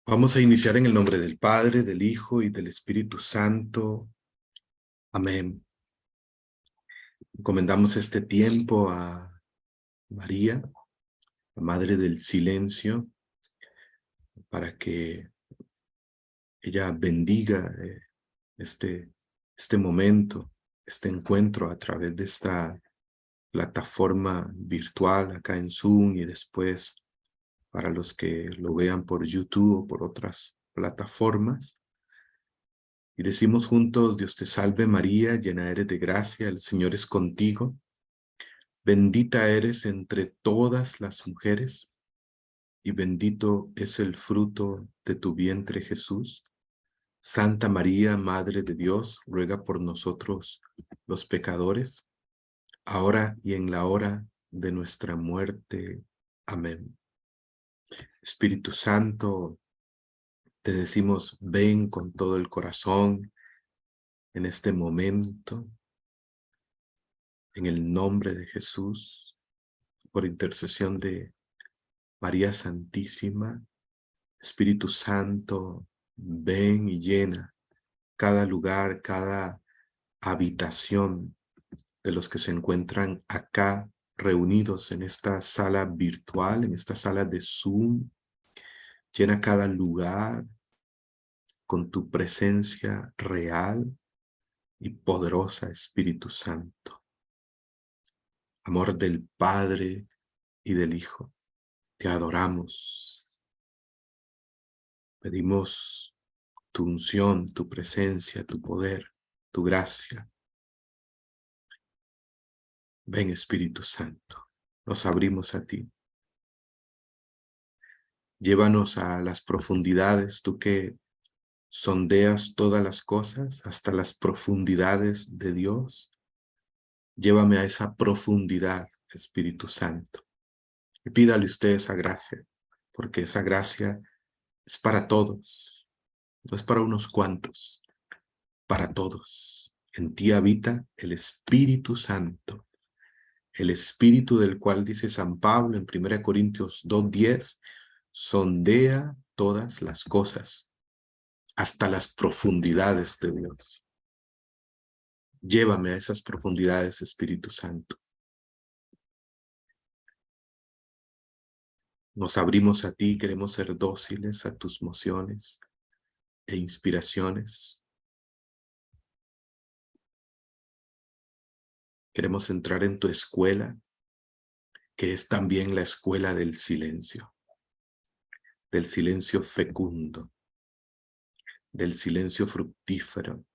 Vamos a iniciar en el nombre del Padre, del Hijo y del Espíritu Santo. Amén. Encomendamos este tiempo a María, la Madre del Silencio, para que ella bendiga este momento, este encuentro a través de esta plataforma virtual acá en Zoom y después para los que lo vean por YouTube o por otras plataformas. Y decimos juntos: Dios te salve María, llena eres de gracia, el Señor es contigo. Bendita eres entre todas las mujeres, y bendito es el fruto de tu vientre Jesús. Santa María, Madre de Dios, ruega por nosotros los pecadores, ahora y en la hora de nuestra muerte. Amén. Espíritu Santo, te decimos, ven con todo el corazón en este momento, en el nombre de Jesús, por intercesión de María Santísima. Espíritu Santo, ven y llena cada lugar, cada habitación de los que se encuentran acá reunidos en esta sala virtual, en esta sala de Zoom. Llena cada lugar con tu presencia real y poderosa, Espíritu Santo. Amor del Padre y del Hijo, te adoramos. Pedimos tu unción, tu presencia, tu poder, tu gracia. Ven, Espíritu Santo, nos abrimos a ti. Llévanos a las profundidades, tú que sondeas todas las cosas, hasta las profundidades de Dios. Llévame a esa profundidad, Espíritu Santo. Y pídale usted esa gracia, porque esa gracia es para todos, no es para unos cuantos, para todos. En ti habita el Espíritu Santo, el Espíritu del cual dice San Pablo en 1 Corintios 2:10, sondea todas las cosas, hasta las profundidades de Dios. Llévame a esas profundidades, Espíritu Santo. Nos abrimos a ti, queremos ser dóciles a tus mociones e inspiraciones. Queremos entrar en tu escuela, que es también la escuela del silencio fecundo, del silencio fructífero.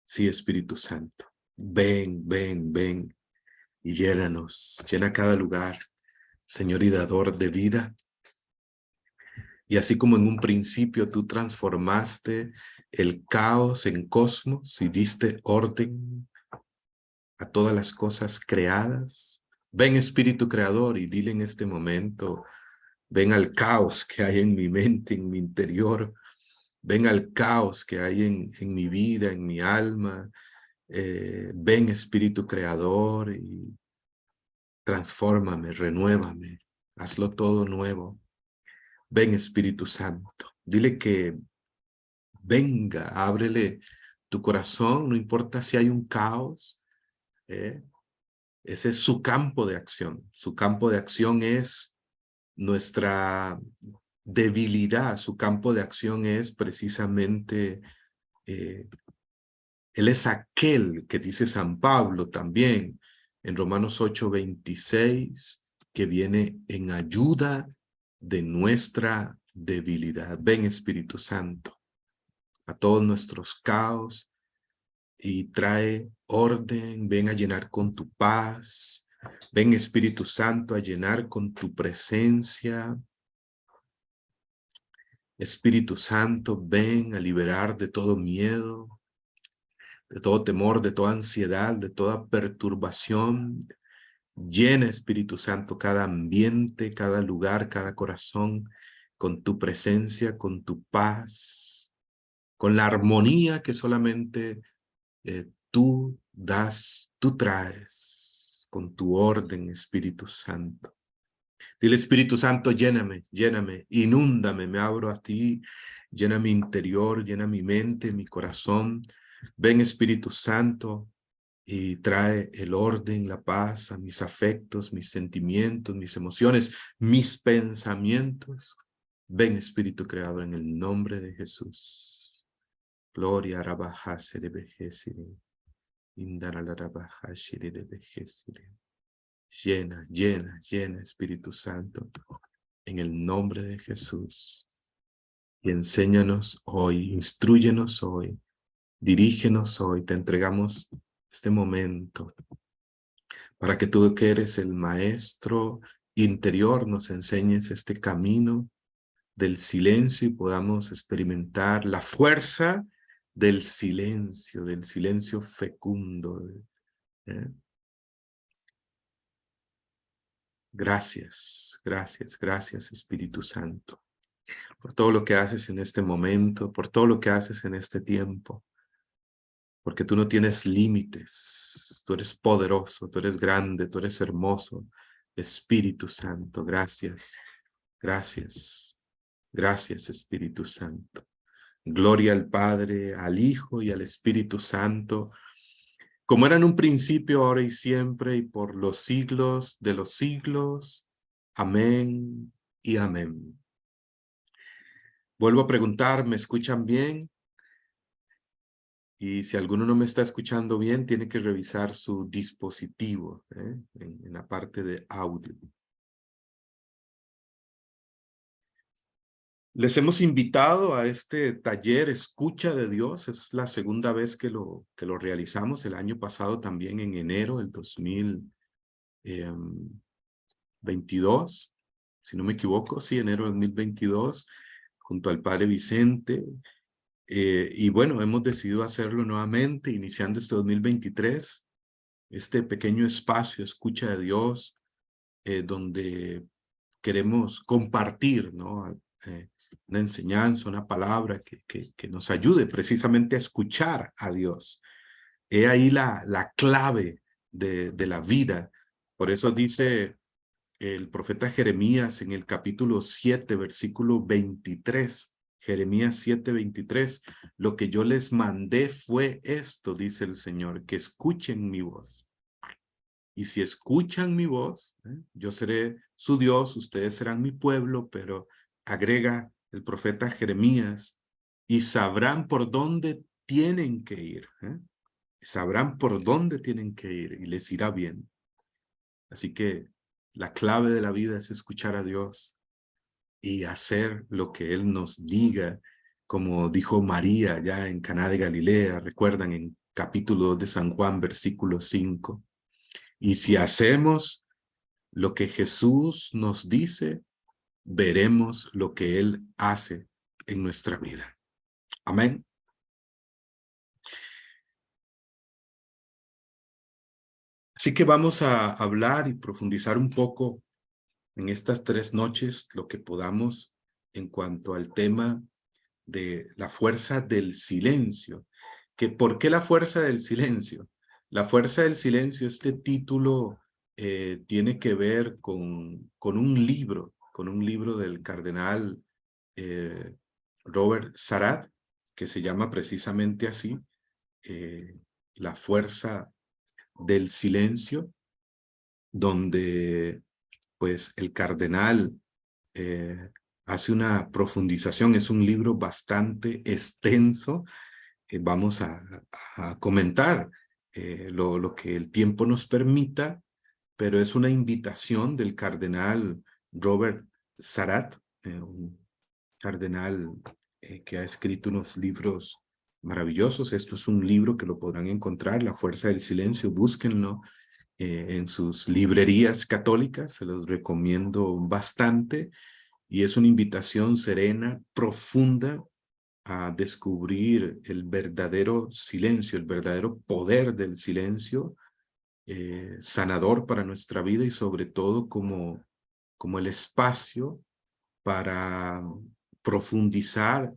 Sí, Espíritu Santo, ven, ven, ven y llénanos, llena cada lugar, Señor y dador de vida. Y así como en un principio tú transformaste el caos en cosmos y diste orden a todas las cosas creadas, ven Espíritu Creador y dile en este momento: ven al caos que hay en mi mente, en mi interior, ven al caos que hay en mi vida, en mi alma. Ven Espíritu Creador y transfórmame, renuévame, hazlo todo nuevo. Ven Espíritu Santo, dile que venga, ábrele tu corazón, no importa si hay un caos. Ese es su campo de acción. Su campo de acción es nuestra debilidad. Su campo de acción es precisamente, Él es aquel que dice San Pablo también en Romanos 8:26, que viene en ayuda de nuestra debilidad. Ven Espíritu Santo a todos nuestros caos y trae orden. Ven a llenar con tu paz. Ven Espíritu Santo a llenar con tu presencia. Espíritu Santo, ven a liberar de todo miedo, de todo temor, de toda ansiedad, de toda perturbación. Llena, Espíritu Santo, cada ambiente, cada lugar, cada corazón con tu presencia, con tu paz, con la armonía que solamente tú das, tú traes, con tu orden, Espíritu Santo. Dile, Espíritu Santo, lléname, lléname, inúndame, me abro a ti, llena mi interior, llena mi mente, mi corazón. Ven, Espíritu Santo, y trae el orden, la paz a mis afectos, mis sentimientos, mis emociones, mis pensamientos. Ven, Espíritu Creador, en el nombre de Jesús. Gloria a Rabajasere Bejesire, Indaralabajasire de Bejesire. Llena, llena, llena, Espíritu Santo, en el nombre de Jesús. Y enséñanos hoy, instrúyenos hoy, dirígenos hoy. Te entregamos este momento para que tú, que eres el maestro interior, nos enseñes este camino del silencio y podamos experimentar la fuerza del silencio fecundo. ¿Eh? Gracias, gracias, gracias, Espíritu Santo, por todo lo que haces en este momento, por todo lo que haces en este tiempo, porque tú no tienes límites, tú eres poderoso, tú eres grande, tú eres hermoso. Espíritu Santo, gracias, gracias, gracias, Espíritu Santo. Gloria al Padre, al Hijo y al Espíritu Santo, como era en un principio, ahora y siempre, y por los siglos de los siglos. Amén y amén. Vuelvo a preguntar, ¿me escuchan bien? Y si alguno no me está escuchando bien, tiene que revisar su dispositivo, en la parte de audio. Les hemos invitado a este taller Escucha de Dios. Es la segunda vez que lo realizamos. El año pasado también en enero del 2022, si no me equivoco, sí, enero del 2022, junto al Padre Vicente. Y bueno, hemos decidido hacerlo nuevamente, iniciando este 2023, este pequeño espacio, Escucha de Dios, donde queremos compartir, ¿no? Una enseñanza, una palabra que nos ayude precisamente a escuchar a Dios. He ahí la clave de la vida. Por eso dice el profeta Jeremías en el capítulo 7, versículo 23. Jeremías 7, 23. Lo que yo les mandé fue esto, dice el Señor, que escuchen mi voz. Y si escuchan mi voz, yo seré su Dios, ustedes serán mi pueblo, pero agrega el profeta Jeremías, y sabrán por dónde tienen que ir. Sabrán por dónde tienen que ir y les irá bien. Así que la clave de la vida es escuchar a Dios y hacer lo que Él nos diga, como dijo María ya en Caná de Galilea, recuerdan en capítulo 2 de San Juan, versículo 5. Y si hacemos lo que Jesús nos dice, veremos lo que Él hace en nuestra vida. Amén. Así que vamos a hablar y profundizar un poco en estas 3 noches, lo que podamos en cuanto al tema de la fuerza del silencio. ¿Por qué la fuerza del silencio? La fuerza del silencio, este título tiene que ver con un libro del cardenal Robert Sarad, que se llama precisamente así, La fuerza del silencio, donde pues el cardenal hace una profundización. Es un libro bastante extenso. Vamos a comentar lo que el tiempo nos permita, pero es una invitación del cardenal Robert Sarad, un cardenal que ha escrito unos libros maravillosos. Esto es un libro que lo podrán encontrar, La fuerza del silencio, búsquenlo en sus librerías católicas, se los recomiendo bastante, y es una invitación serena, profunda, a descubrir el verdadero silencio, el verdadero poder del silencio, sanador para nuestra vida y sobre todo como el espacio para profundizar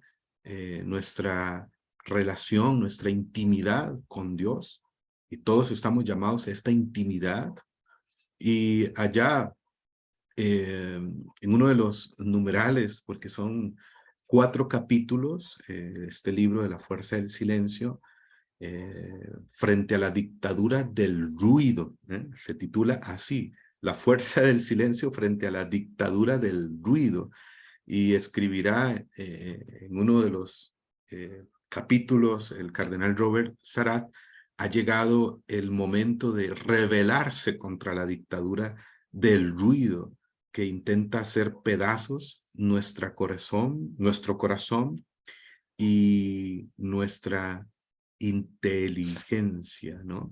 nuestra relación, nuestra intimidad con Dios. Y todos estamos llamados a esta intimidad. Y allá en uno de los numerales, porque son 4 capítulos, este libro de la fuerza del silencio, frente a la dictadura del ruido, se titula así, La fuerza del silencio frente a la dictadura del ruido, y escribirá en uno de los capítulos, el cardenal Robert Sarrat: ha llegado el momento de rebelarse contra la dictadura del ruido que intenta hacer pedazos nuestro corazón y nuestra inteligencia, ¿no?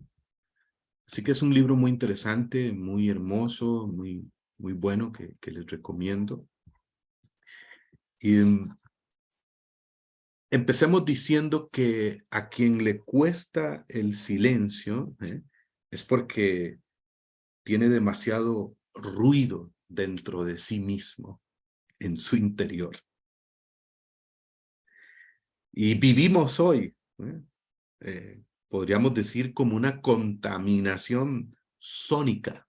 Así que es un libro muy interesante, muy hermoso, muy bueno, que les recomiendo. Y empecemos diciendo que a quien le cuesta el silencio, es porque tiene demasiado ruido dentro de sí mismo, en su interior. Y vivimos hoy, podríamos decir, como una contaminación sónica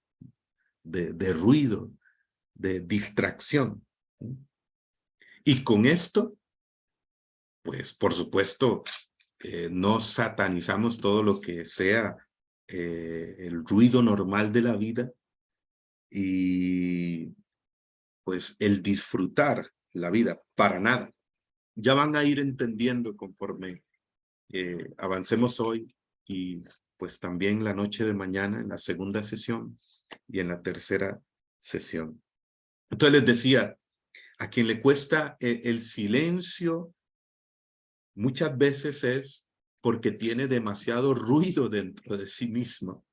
de ruido, de distracción. Y con esto, pues, por supuesto, no satanizamos todo lo que sea el ruido normal de la vida y, pues, el disfrutar la vida, para nada. Ya van a ir entendiendo conforme avancemos hoy y, pues, también la noche de mañana en la segunda sesión y en la tercera sesión. Entonces les decía, a quien le cuesta el silencio, muchas veces es porque tiene demasiado ruido dentro de sí mismo.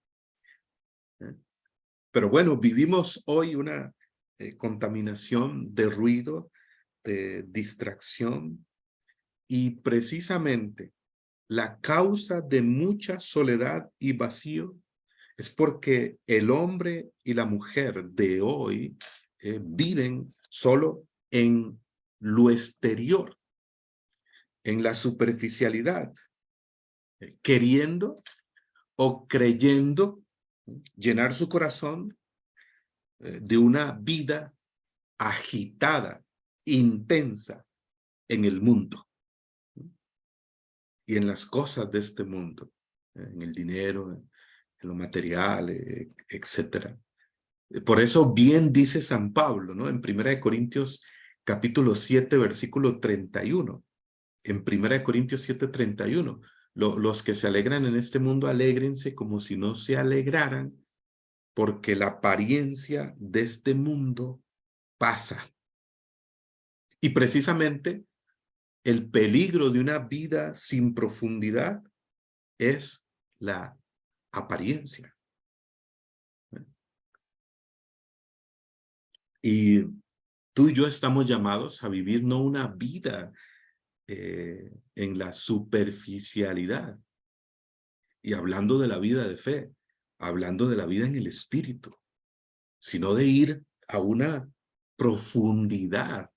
Pero bueno, vivimos hoy una contaminación de ruido, de distracción, y precisamente la causa de mucha soledad y vacío es porque el hombre y la mujer de hoy viven solo en lo exterior, en la superficialidad, queriendo o creyendo llenar su corazón de una vida agitada, intensa en el mundo y en las cosas de este mundo, en el dinero, en lo material, etcétera. Por eso bien dice San Pablo, ¿no? En 1 Corintios capítulo 7, versículo 31. En 1 Corintios 7, 31. Los que se alegran en este mundo, alégrense como si no se alegraran, porque la apariencia de este mundo pasa. Y precisamente el peligro de una vida sin profundidad es la apariencia. Y tú y yo estamos llamados a vivir no una vida en la superficialidad. Y hablando de la vida de fe, hablando de la vida en el espíritu, sino de ir a una profundidad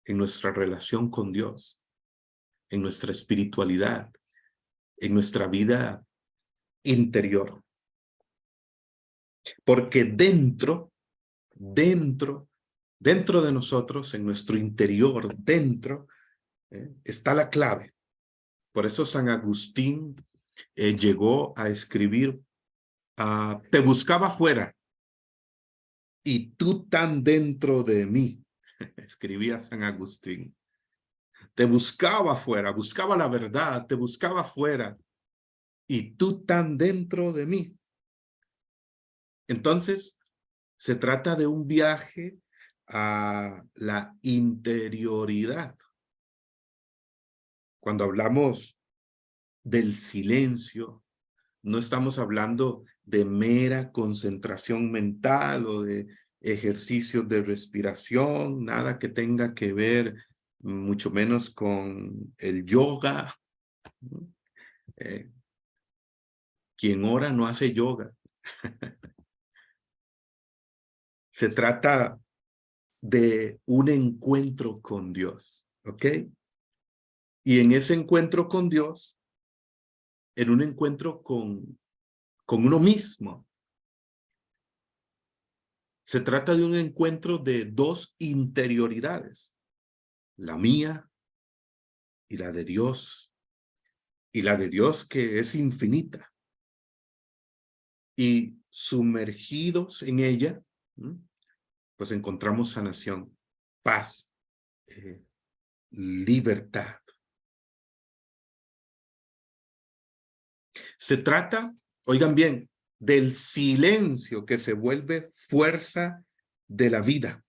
en nuestra relación con Dios, en nuestra espiritualidad, en nuestra vida interior. Porque dentro de nosotros, en nuestro interior, dentro, está la clave. Por eso San Agustín llegó a escribir: te buscaba afuera y tú tan dentro de mí. Escribía San Agustín. Te buscaba afuera, buscaba la verdad, te buscaba afuera y tú tan dentro de mí. Entonces, se trata de un viaje a la interioridad. Cuando hablamos del silencio, no estamos hablando de mera concentración mental o de ejercicios de respiración, nada que tenga que ver, mucho menos con el yoga. Quien ora no hace yoga. Se trata de un encuentro con Dios, ¿ok? Y en ese encuentro con Dios, en un encuentro con uno mismo, Se trata de un encuentro de dos interioridades, la mía y la de Dios, y la de Dios que es infinita. Y sumergidos en ella, pues encontramos sanación, paz, libertad. Se trata, oigan bien, del silencio que se vuelve fuerza de la vida.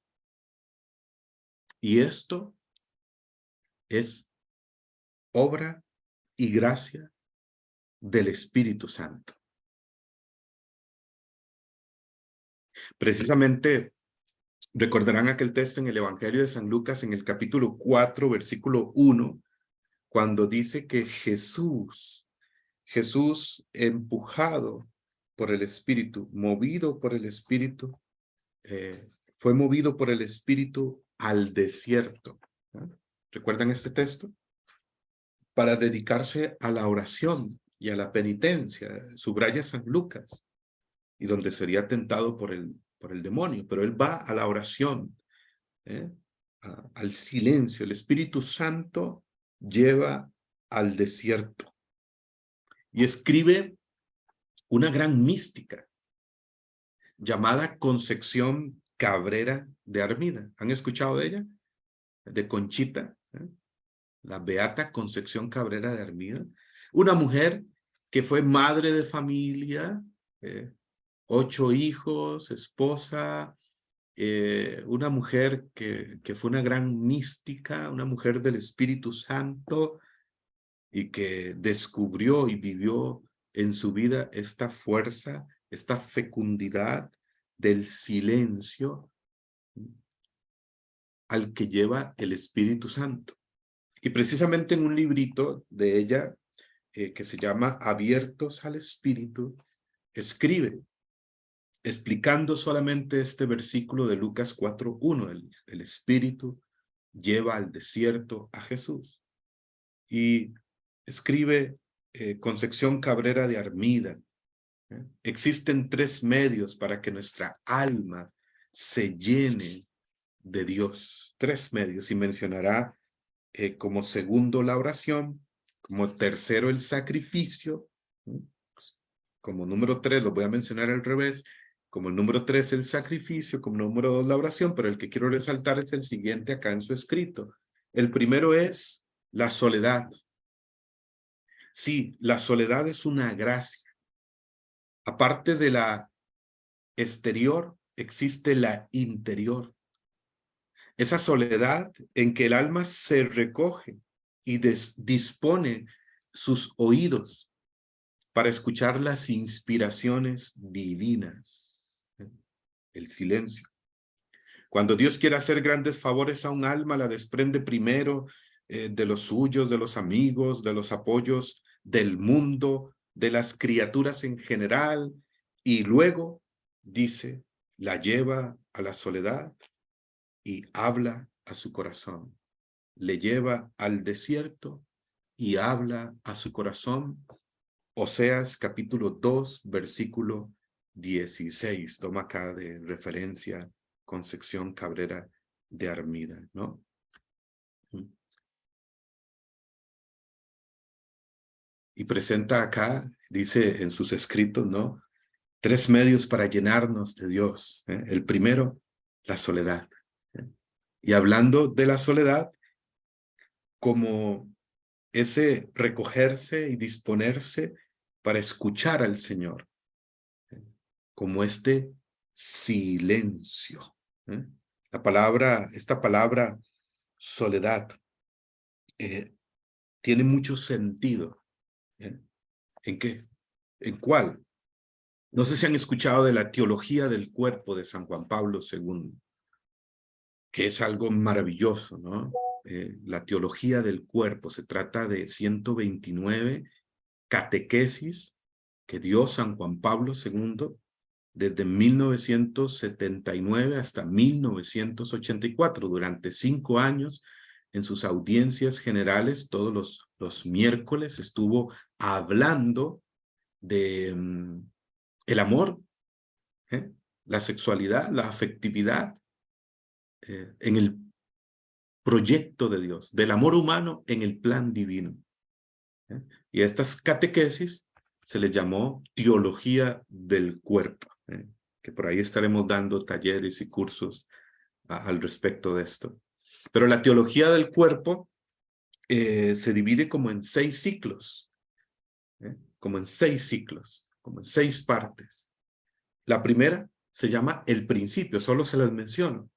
Y esto es obra y gracia del Espíritu Santo. Precisamente recordarán aquel texto en el Evangelio de San Lucas en el capítulo 4, versículo 1, cuando dice que Jesús empujado por el Espíritu, movido por el Espíritu, fue movido por el Espíritu al desierto. ¿Recuerdan este texto? Para dedicarse a la oración y a la penitencia. Subraya San Lucas, y donde sería tentado por el demonio, pero él va a la oración, al silencio. El Espíritu Santo lleva al desierto y escribe una gran mística llamada Concepción Cabrera de Armida. ¿Han escuchado de ella? De Conchita, la beata Concepción Cabrera de Armida. Una mujer que fue madre de familia, 8 hijos, esposa, una mujer que fue una gran mística, una mujer del Espíritu Santo y que descubrió y vivió en su vida esta fuerza, esta fecundidad del silencio al que lleva el Espíritu Santo. Y precisamente en un librito de ella que se llama Abiertos al Espíritu, escribe explicando solamente este versículo de Lucas 4:1, el Espíritu lleva al desierto a Jesús. Y escribe Concepción Cabrera de Armida, existen 3 medios para que nuestra alma se llene de Dios. 3 medios, y mencionará como segundo la oración, como tercero el sacrificio, como número 3, lo voy a mencionar al revés, como el número 3 el sacrificio, como número 2 la oración, pero el que quiero resaltar es el siguiente acá en su escrito. El primero es la soledad. Sí, la soledad es una gracia. Aparte de la exterior, existe la interior. Esa soledad en que el alma se recoge y dispone sus oídos para escuchar las inspiraciones divinas. El silencio. Cuando Dios quiere hacer grandes favores a un alma, la desprende primero de los suyos, de los amigos, de los apoyos del mundo, de las criaturas en general, y luego, dice, la lleva a la soledad y habla a su corazón. Le lleva al desierto y habla a su corazón. Oseas capítulo 2, versículo 16. Toma acá de referencia Concepción Cabrera de Armida, ¿no? Y presenta acá, dice en sus escritos, ¿no? 3 medios para llenarnos de Dios. El primero, la soledad. Y hablando de la soledad, como ese recogerse y disponerse para escuchar al Señor, como este silencio. Esta palabra soledad tiene mucho sentido. ¿En qué? ¿En cuál? No sé si han escuchado de la teología del cuerpo de San Juan Pablo II, que es algo maravilloso, ¿no? La teología del cuerpo, se trata de 129 catequesis que dio San Juan Pablo II desde 1979 hasta 1984, durante 5 años, en sus audiencias generales, todos los miércoles estuvo hablando de el amor, la sexualidad, la afectividad en el proyecto de Dios, del amor humano en el plan divino. Y a estas catequesis se les llamó teología del cuerpo, que por ahí estaremos dando talleres y cursos al respecto de esto. Pero la teología del cuerpo se divide como en 6 ciclos, como en 6 ciclos, como en 6 partes. La primera se llama el principio, solo se las menciono.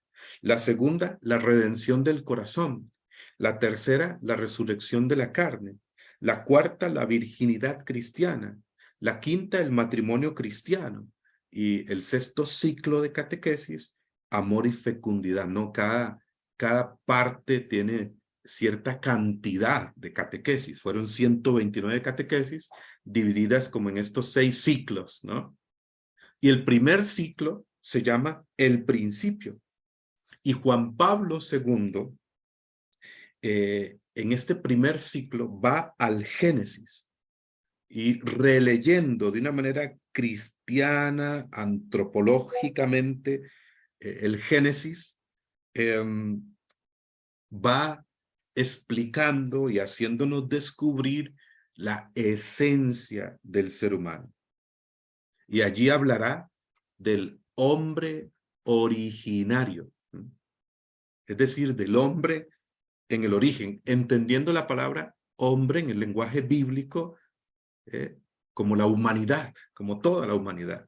La segunda, la redención del corazón. La tercera, la resurrección de la carne. La cuarta, la virginidad cristiana. La quinta, el matrimonio cristiano. Y el sexto ciclo de catequesis, amor y fecundidad. ¿No? Cada parte tiene cierta cantidad de catequesis. Fueron 129 catequesis divididas como en estos 6 ciclos, ¿no? Y el primer ciclo se llama el principio. Y Juan Pablo II, en este primer ciclo, va al Génesis y releyendo de una manera cristiana, antropológicamente, el Génesis, va explicando y haciéndonos descubrir la esencia del ser humano. Y allí hablará del hombre originario, es decir, del hombre en el origen, entendiendo la palabra hombre en el lenguaje bíblico como la humanidad, como toda la humanidad.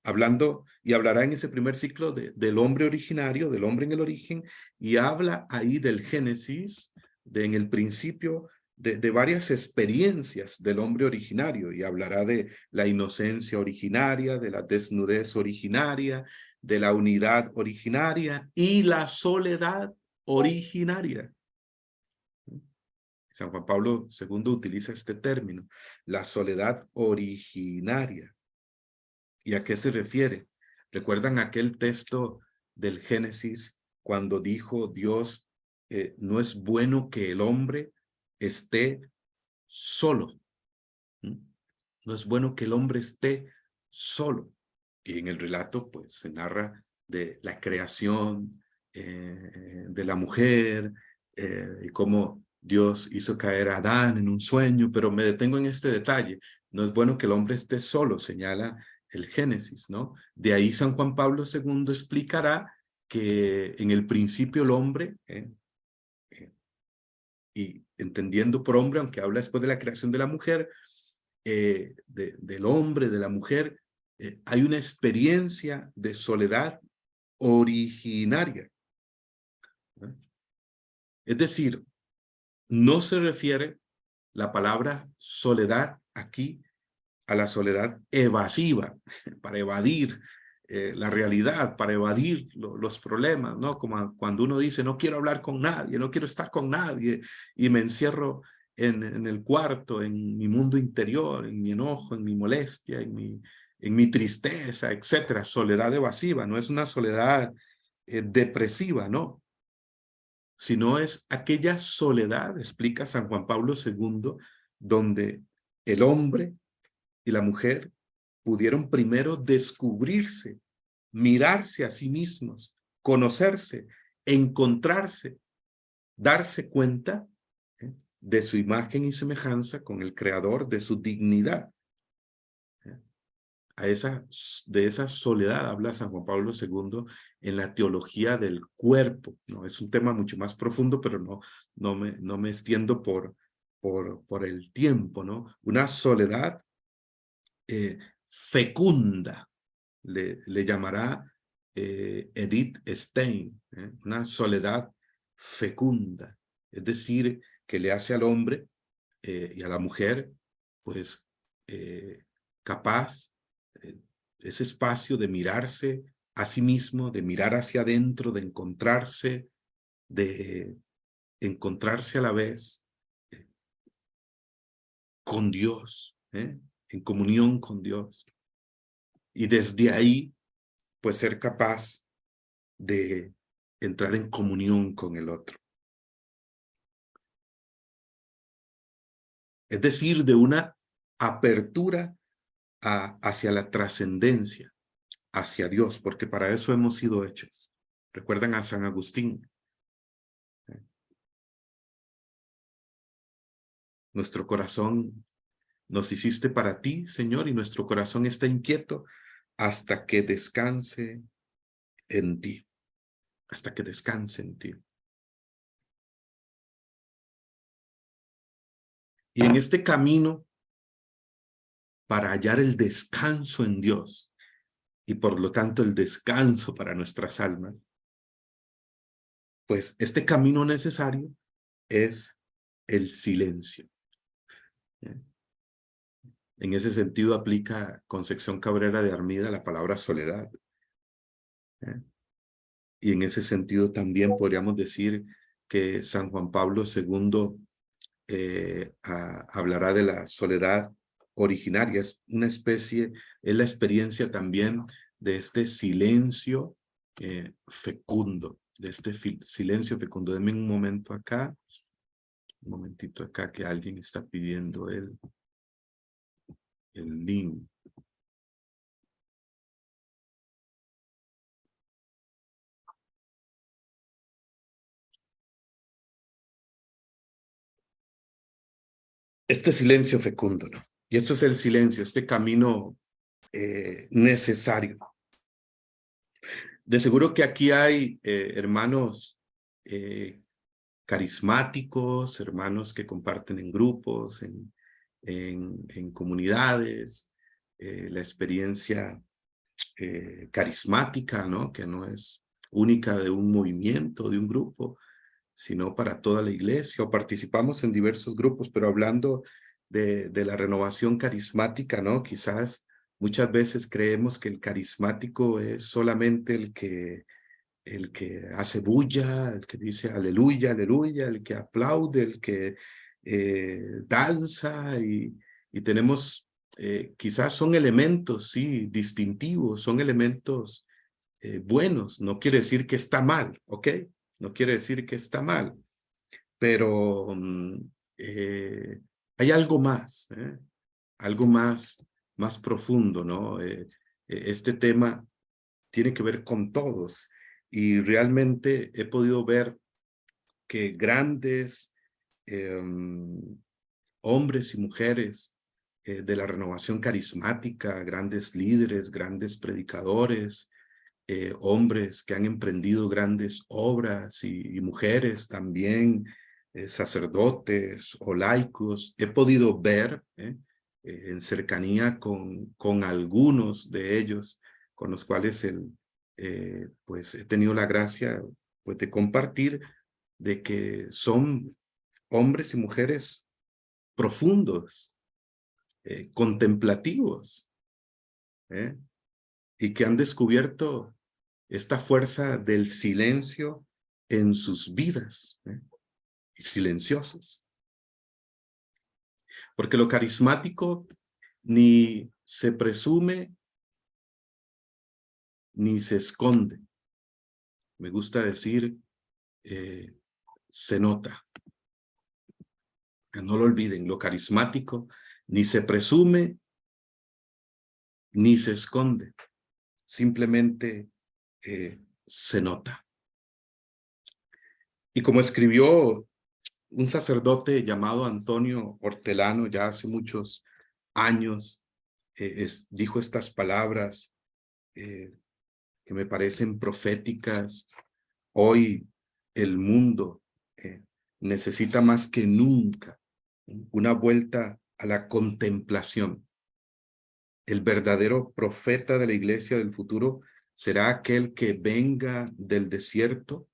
Hablando, y hablará en ese primer ciclo del hombre originario, del hombre en el origen, y habla ahí del Génesis, en el principio, de varias experiencias del hombre originario, y hablará de la inocencia originaria, de la desnudez originaria, de la unidad originaria y la soledad originaria. San Juan Pablo II utiliza este término, la soledad originaria. ¿Y a qué se refiere? ¿Recuerdan aquel texto del Génesis cuando dijo Dios, no es bueno que el hombre esté solo? No es bueno que el hombre esté solo. Y en el relato, pues, se narra de la creación de la mujer y cómo Dios hizo caer a Adán en un sueño, pero me detengo en este detalle. No es bueno que el hombre esté solo, señala el Génesis, ¿no? De ahí San Juan Pablo II explicará que en el principio el hombre, y entendiendo por hombre, aunque habla después de la creación de la mujer, del hombre, de la mujer, hay una experiencia de soledad originaria. Es decir, no se refiere la palabra soledad aquí a la soledad evasiva, para evadir la realidad, para evadir los problemas, ¿no? Como cuando uno dice, no quiero hablar con nadie, no quiero estar con nadie, y me encierro en el cuarto, en mi mundo interior, en mi enojo, en mi molestia, en mi tristeza, etcétera. Soledad evasiva, no es una soledad depresiva, ¿no? Sino es aquella soledad, explica San Juan Pablo II, donde el hombre y la mujer pudieron primero descubrirse, mirarse a sí mismos, conocerse, encontrarse, darse cuenta de su imagen y semejanza con el Creador, de su dignidad. De esa soledad habla San Juan Pablo II en la teología del cuerpo, ¿no? Es un tema mucho más profundo, pero no me extiendo por el tiempo, ¿no? Una soledad fecunda, le llamará Edith Stein, una soledad fecunda, es decir, que le hace al hombre y a la mujer, pues, capaz ese espacio de mirarse a sí mismo, de mirar hacia adentro, de encontrarse a la vez con Dios, en comunión con Dios. Y desde ahí, pues ser capaz de entrar en comunión con el otro. Es decir, de una apertura hacia la trascendencia. hacia Dios, porque para eso hemos sido hechos. ¿Recuerdan a San Agustín? Nuestro corazón nos hiciste para ti, Señor, y nuestro corazón está inquieto hasta que descanse en ti, hasta que descanse en ti. Y en este camino, para hallar el descanso en Dios, y por lo tanto el descanso para nuestras almas, pues este camino necesario es el silencio. En ese sentido aplica Concepción Cabrera de Armida la palabra soledad. Y en ese sentido también podríamos decir que San Juan Pablo II hablará de la soledad originaria. Es una especie, es la experiencia también de este silencio fecundo, de este silencio fecundo. Denme un momento acá, un momentito acá que alguien está pidiendo el link. Este silencio fecundo, ¿no? Y esto es el silencio, este camino necesario. De seguro que aquí hay hermanos carismáticos, hermanos que comparten en grupos, en comunidades, la experiencia carismática, ¿no? Que no es única de un movimiento, de un grupo, sino para toda la iglesia, o participamos en diversos grupos, pero hablando de la renovación carismática, ¿no? Quizás muchas veces creemos que el carismático es solamente el que hace bulla, el que dice aleluya, aleluya, el que aplaude, el que danza, y tenemos, quizás son elementos, sí, distintivos, son elementos buenos, no quiere decir que está mal, ¿ok? No quiere decir que está mal, pero hay algo más, algo más profundo, ¿no? Este tema tiene que ver con todos, y realmente he podido ver que grandes hombres y mujeres de la renovación carismática, grandes líderes, grandes predicadores, hombres que han emprendido grandes obras, y mujeres también, sacerdotes o laicos, he podido ver en cercanía con algunos de ellos, con los cuales pues he tenido la gracia pues, de compartir, de que son hombres y mujeres profundos, contemplativos, y que han descubierto esta fuerza del silencio en sus vidas, y silenciosos. Porque lo carismático ni se presume ni se esconde. Me gusta decir, se nota. No lo olviden, lo carismático ni se presume ni se esconde. Simplemente se nota. Y como escribió un sacerdote llamado Antonio Hortelano ya hace muchos años, dijo estas palabras que me parecen proféticas. Hoy el mundo necesita más que nunca una vuelta a la contemplación. El verdadero profeta de la iglesia del futuro será aquel que venga del desierto,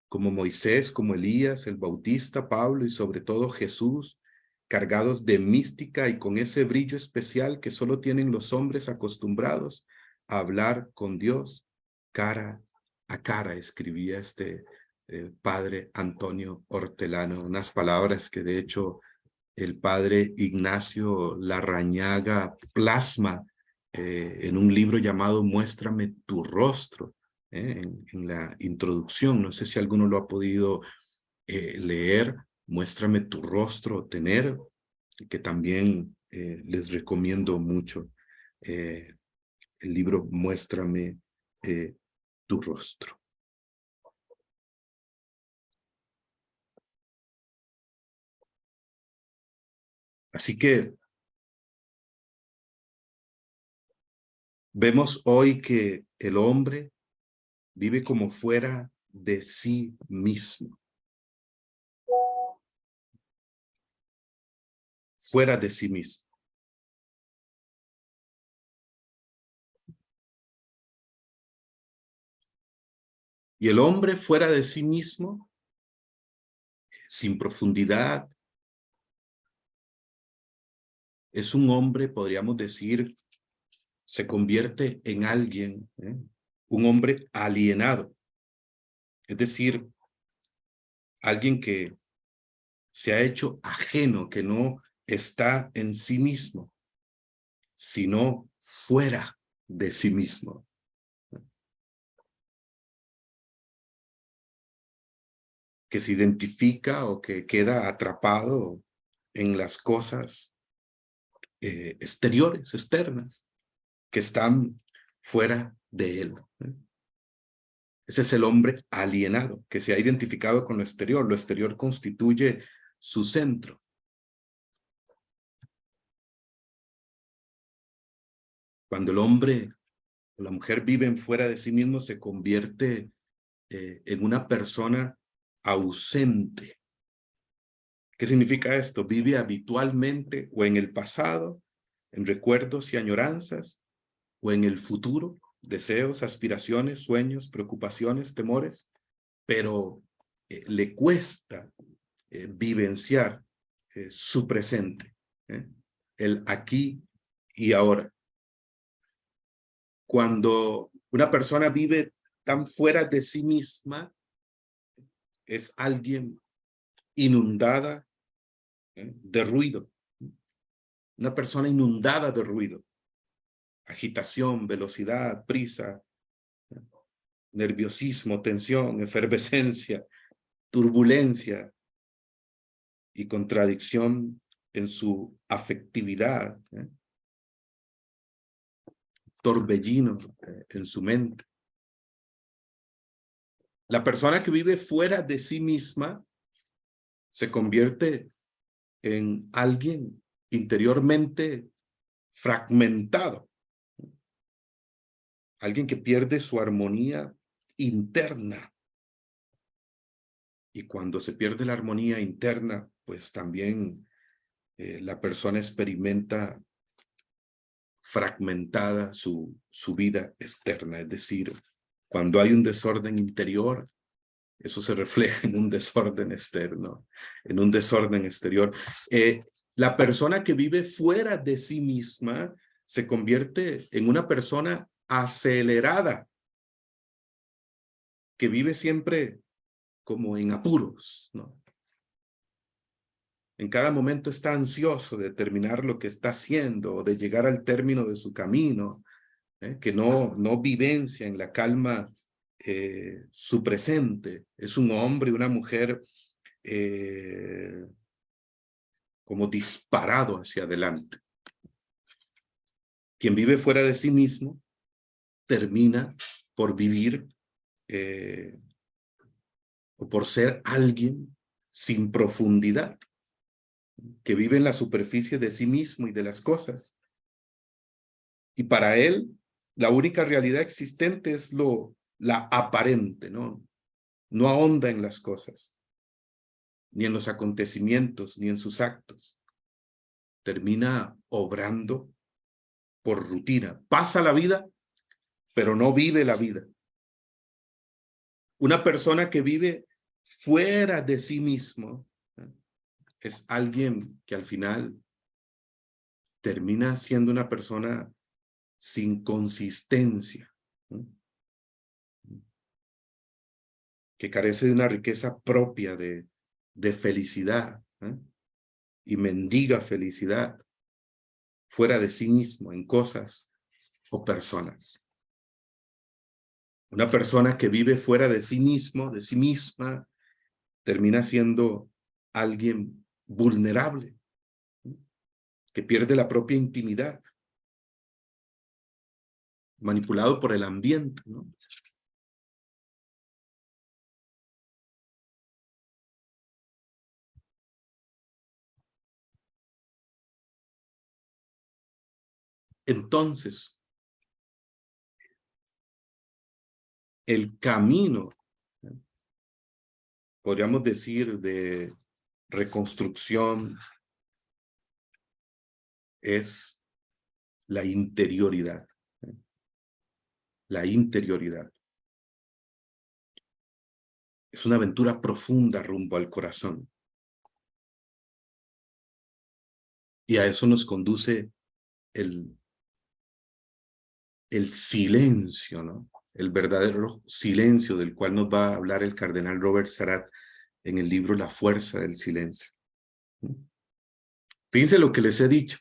como Moisés, como Elías, el Bautista, Pablo y sobre todo Jesús, cargados de mística y con ese brillo especial que solo tienen los hombres acostumbrados a hablar con Dios cara a cara, escribía este padre Antonio Hortelano, unas palabras que de hecho el padre Ignacio Larrañaga plasma en un libro llamado Muéstrame tu rostro, en la introducción. No sé si alguno lo ha podido leer, Muéstrame tu rostro, tener, que también les recomiendo mucho. el libro Muéstrame tu rostro. Así que vemos hoy que el hombre vive como fuera de sí mismo. Fuera de sí mismo. Y el hombre fuera de sí mismo, sin profundidad, es un hombre, podríamos decir, se convierte en alguien, un hombre alienado. Es decir, alguien que se ha hecho ajeno, que no está en sí mismo, sino fuera de sí mismo. Que se identifica o que queda atrapado en las cosas exteriores, externas, que están fuera de él. Ese es el hombre alienado, que se ha identificado con lo exterior. Lo exterior constituye su centro. Cuando el hombre o la mujer viven fuera de sí mismo, se convierte en una persona ausente. ¿Qué significa esto? Vive habitualmente o en el pasado, en recuerdos y añoranzas, o en el futuro, deseos, aspiraciones, sueños, preocupaciones, temores, pero le cuesta vivenciar su presente, el aquí y ahora. Cuando una persona vive tan fuera de sí misma, es alguien inundada de ruido, una persona inundada de ruido, agitación, velocidad, prisa, nerviosismo, tensión, efervescencia, turbulencia y contradicción en su afectividad, torbellino en su mente. La persona que vive fuera de sí misma se convierte en alguien interiormente fragmentado, alguien que pierde su armonía interna. Y cuando se pierde la armonía interna, pues también la persona experimenta fragmentada su vida externa. Es decir, cuando hay un desorden interior, eso se refleja en un desorden externo, en un desorden exterior. La persona que vive fuera de sí misma se convierte en una persona acelerada, que vive siempre como en apuros, ¿no? En cada momento está ansioso de terminar lo que está haciendo o de llegar al término de su camino, que no vivencia en la calma su presente. Es un hombre, una mujer como disparado hacia adelante. Quien vive fuera de sí mismo termina por vivir o por ser alguien sin profundidad, que vive en la superficie de sí mismo y de las cosas. Y para él, la única realidad existente es la aparente, ¿no? No ahonda en las cosas, ni en los acontecimientos, ni en sus actos. Termina obrando por rutina. Pasa la vida, pero no vive la vida. Una persona que vive fuera de sí mismo es alguien que al final termina siendo una persona sin consistencia, que carece de una riqueza propia de felicidad, y mendiga felicidad fuera de sí mismo, en cosas o personas. Una persona que vive fuera de sí mismo, de sí misma, termina siendo alguien vulnerable, que pierde la propia intimidad. manipulado por el ambiente, ¿no? Entonces, el camino, podríamos decir, de reconstrucción es la interioridad. La interioridad. Es una aventura profunda rumbo al corazón. Y a eso nos conduce el silencio, ¿no? El verdadero silencio del cual nos va a hablar el cardenal Robert Sarhat en el libro La fuerza del silencio. Fíjense lo que les he dicho.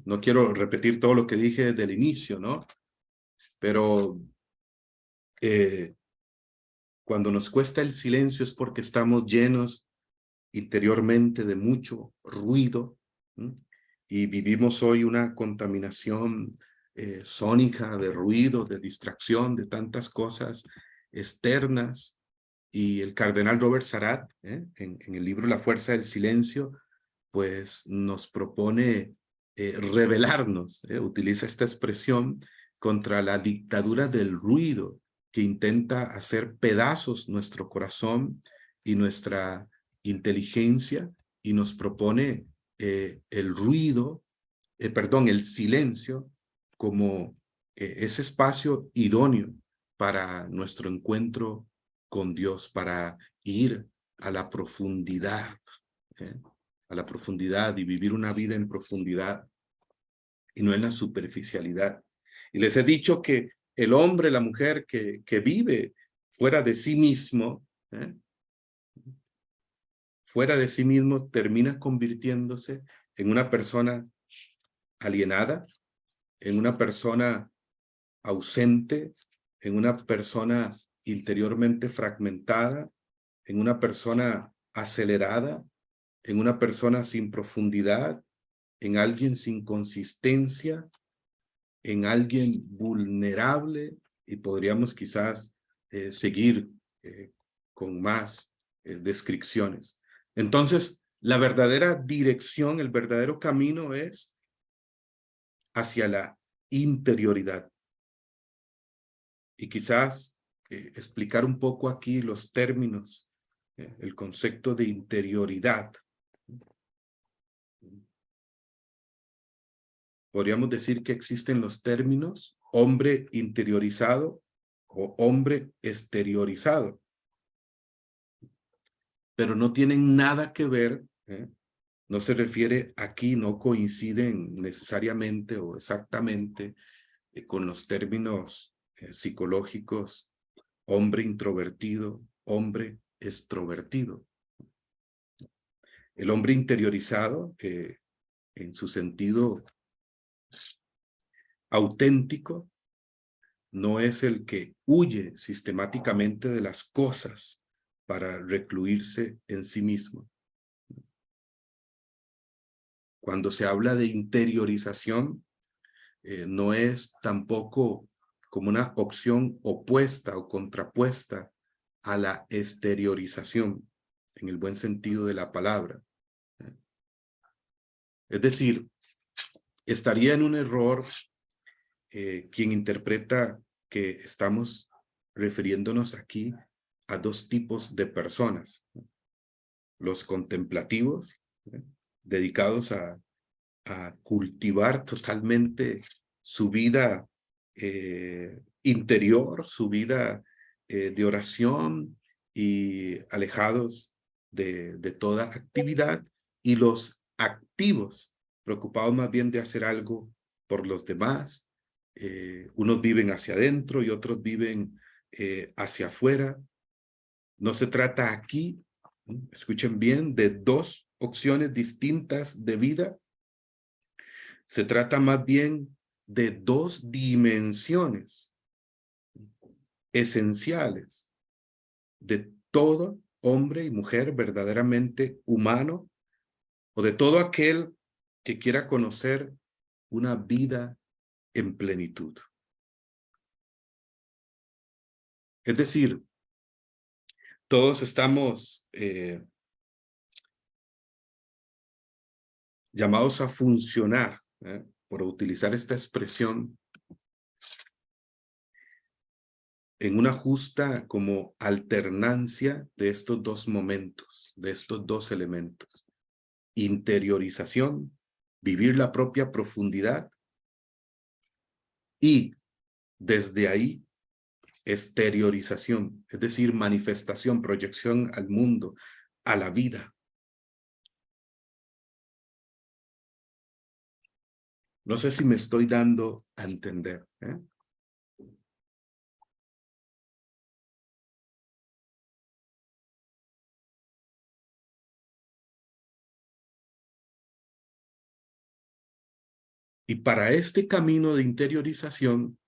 No quiero repetir todo lo que dije desde el inicio, ¿no? Pero cuando nos cuesta el silencio es porque estamos llenos interiormente de mucho ruido, ¿no? Y vivimos hoy una contaminación sónica de ruido, de distracción, de tantas cosas externas. Y el cardenal Robert Sarhat, en el libro La fuerza del silencio, pues nos propone rebelarnos, utiliza esta expresión, contra la dictadura del ruido que intenta hacer pedazos nuestro corazón y nuestra inteligencia, y nos propone el silencio como ese espacio idóneo para nuestro encuentro con Dios, para ir a la profundidad, ¿eh? A la profundidad y vivir una vida en profundidad y no en la superficialidad. Y les he dicho que el hombre, la mujer que vive fuera de sí mismo, fuera de sí mismo, termina convirtiéndose en una persona alienada, en una persona ausente, en una persona interiormente fragmentada, en una persona acelerada, en una persona sin profundidad, en alguien sin consistencia, en alguien vulnerable, y podríamos quizás seguir con más descripciones. Entonces, la verdadera dirección, el verdadero camino es hacia la interioridad. Y quizás explicar un poco aquí los términos, el concepto de interioridad. Podríamos decir que existen los términos hombre interiorizado o hombre exteriorizado, pero no tienen nada que ver, no se refiere aquí, no coinciden necesariamente o exactamente con los términos psicológicos hombre introvertido, hombre extrovertido. El hombre interiorizado, en su sentido auténtico, no es el que huye sistemáticamente de las cosas para recluirse en sí mismo. Cuando se habla de interiorización, no es tampoco como una opción opuesta o contrapuesta a la exteriorización, en el buen sentido de la palabra. Es decir, estaría en un error quien interpreta que estamos refiriéndonos aquí a dos tipos de personas. Los contemplativos, dedicados a cultivar totalmente su vida interior, su vida de oración, y alejados de toda actividad, y los activos, preocupados más bien de hacer algo por los demás. Unos viven hacia adentro y otros viven hacia afuera. No se trata aquí, escuchen bien, de dos opciones distintas de vida. Se trata más bien de dos dimensiones esenciales de todo hombre y mujer verdaderamente humano, o de todo aquel que quiera conocer una vida en plenitud. Es decir, todos estamos llamados a funcionar, por utilizar esta expresión, en una justa como alternancia de estos dos momentos, de estos dos elementos. Interiorización, vivir la propia profundidad, y desde ahí exteriorización, es decir, manifestación, proyección al mundo, a la vida. No sé si me estoy dando a entender, ¿eh? Y para este camino de interiorización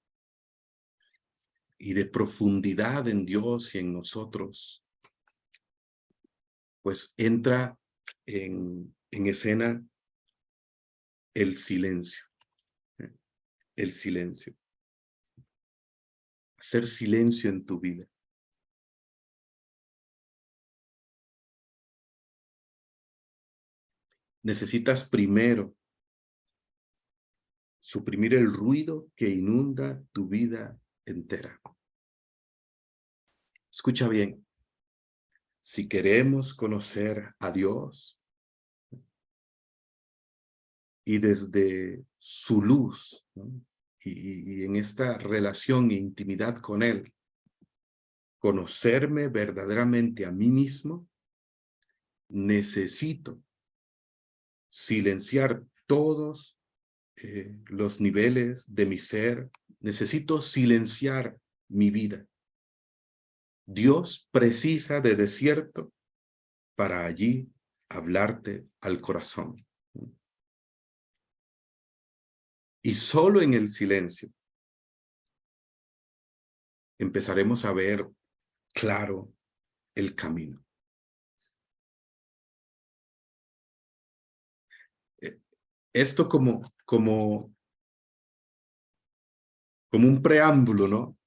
y de profundidad en Dios y en nosotros, pues entra en escena el silencio, ¿eh? El silencio. Hacer silencio en tu vida. Necesitas primero suprimir el ruido que inunda tu vida entera. Escucha bien. Si queremos conocer a Dios y desde su luz, ¿no? y en esta relación e intimidad con Él, conocerme verdaderamente a mí mismo, necesito silenciar todos los niveles de mi ser, necesito silenciar mi vida. Dios precisa de desierto para allí hablarte al corazón. Y solo en el silencio empezaremos a ver claro el camino. Esto como un preámbulo, ¿no?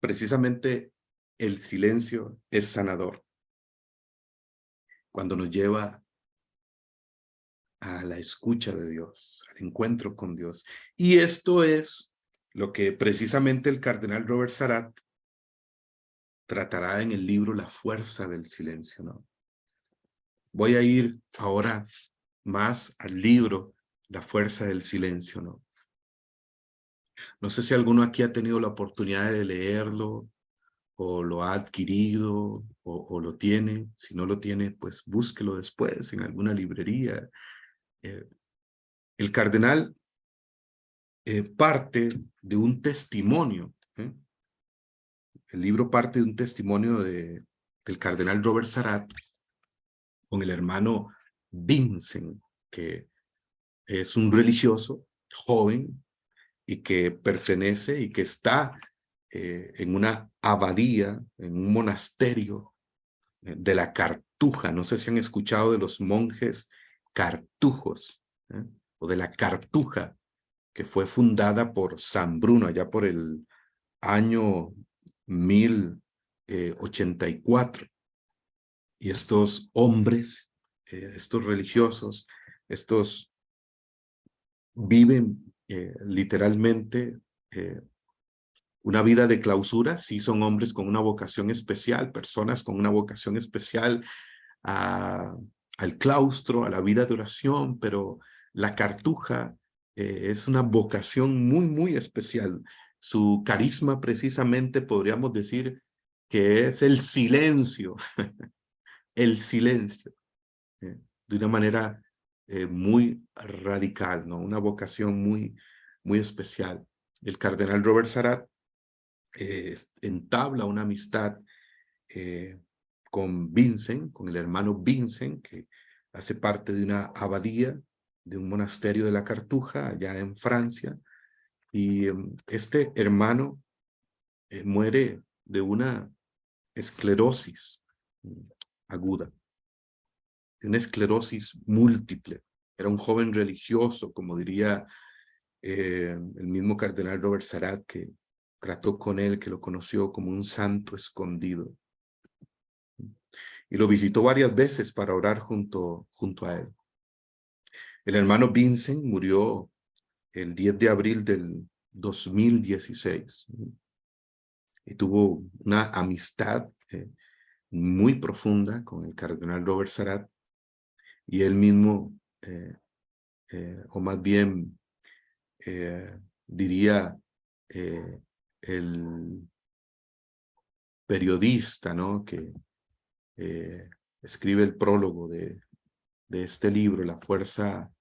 Precisamente el silencio es sanador cuando nos lleva a la escucha de Dios, al encuentro con Dios. Y esto es lo que precisamente el cardenal Robert Sarhat tratará en el libro La fuerza del silencio, ¿no? Voy a ir ahora más al libro La fuerza del silencio, ¿no? No sé si alguno aquí ha tenido la oportunidad de leerlo, o lo ha adquirido, o lo tiene. Si no lo tiene, pues búsquelo después en alguna librería. El cardenal parte de un testimonio. El libro parte de un testimonio del cardenal Robert Sarhat con el hermano Vincent, que es un religioso joven y que pertenece y que está en una abadía, en un monasterio de la Cartuja. No sé si han escuchado de los monjes cartujos, o de la Cartuja, que fue fundada por San Bruno allá por el año 1084. Y estos hombres, estos religiosos, estos viven literalmente una vida de clausura. Sí, son hombres con una vocación especial, personas con una vocación especial al claustro, a la vida de oración, pero la Cartuja es una vocación muy, muy especial. Su carisma precisamente podríamos decir que es el silencio, el silencio, de una manera muy radical, ¿no? Una vocación muy, muy especial. El cardenal Robert Sarhat entabla una amistad con Vincent, con el hermano Vincent, que hace parte de una abadía, de un monasterio de la Cartuja, allá en Francia. Y este hermano muere de una esclerosis aguda, de una esclerosis múltiple. Era un joven religioso, como diría el mismo cardenal Robert Sarrat, que trató con él, que lo conoció como un santo escondido. Y lo visitó varias veces para orar junto a él. El hermano Vincent murió el 10 de abril del 2016 y tuvo una amistad muy profunda con el cardenal Robert Sarrat, y él mismo, o más bien diría el periodista, ¿no?, que escribe el prólogo de este libro, La fuerza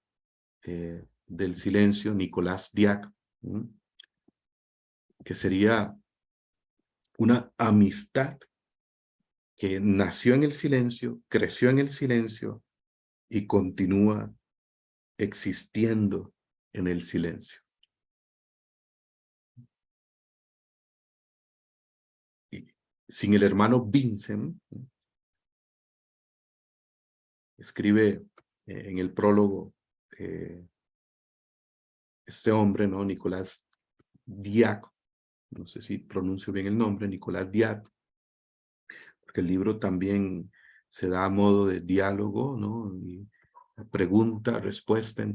del silencio, Nicolás Diac, que sería una amistad que nació en el silencio, creció en el silencio y continúa existiendo en el silencio. Y sin el hermano Vincent, escribe en el prólogo este hombre, ¿no?, Nicolás Diac, no sé si pronuncio bien el nombre, Nicolás Diac, porque el libro también se da a modo de diálogo, ¿no?, y pregunta, respuesta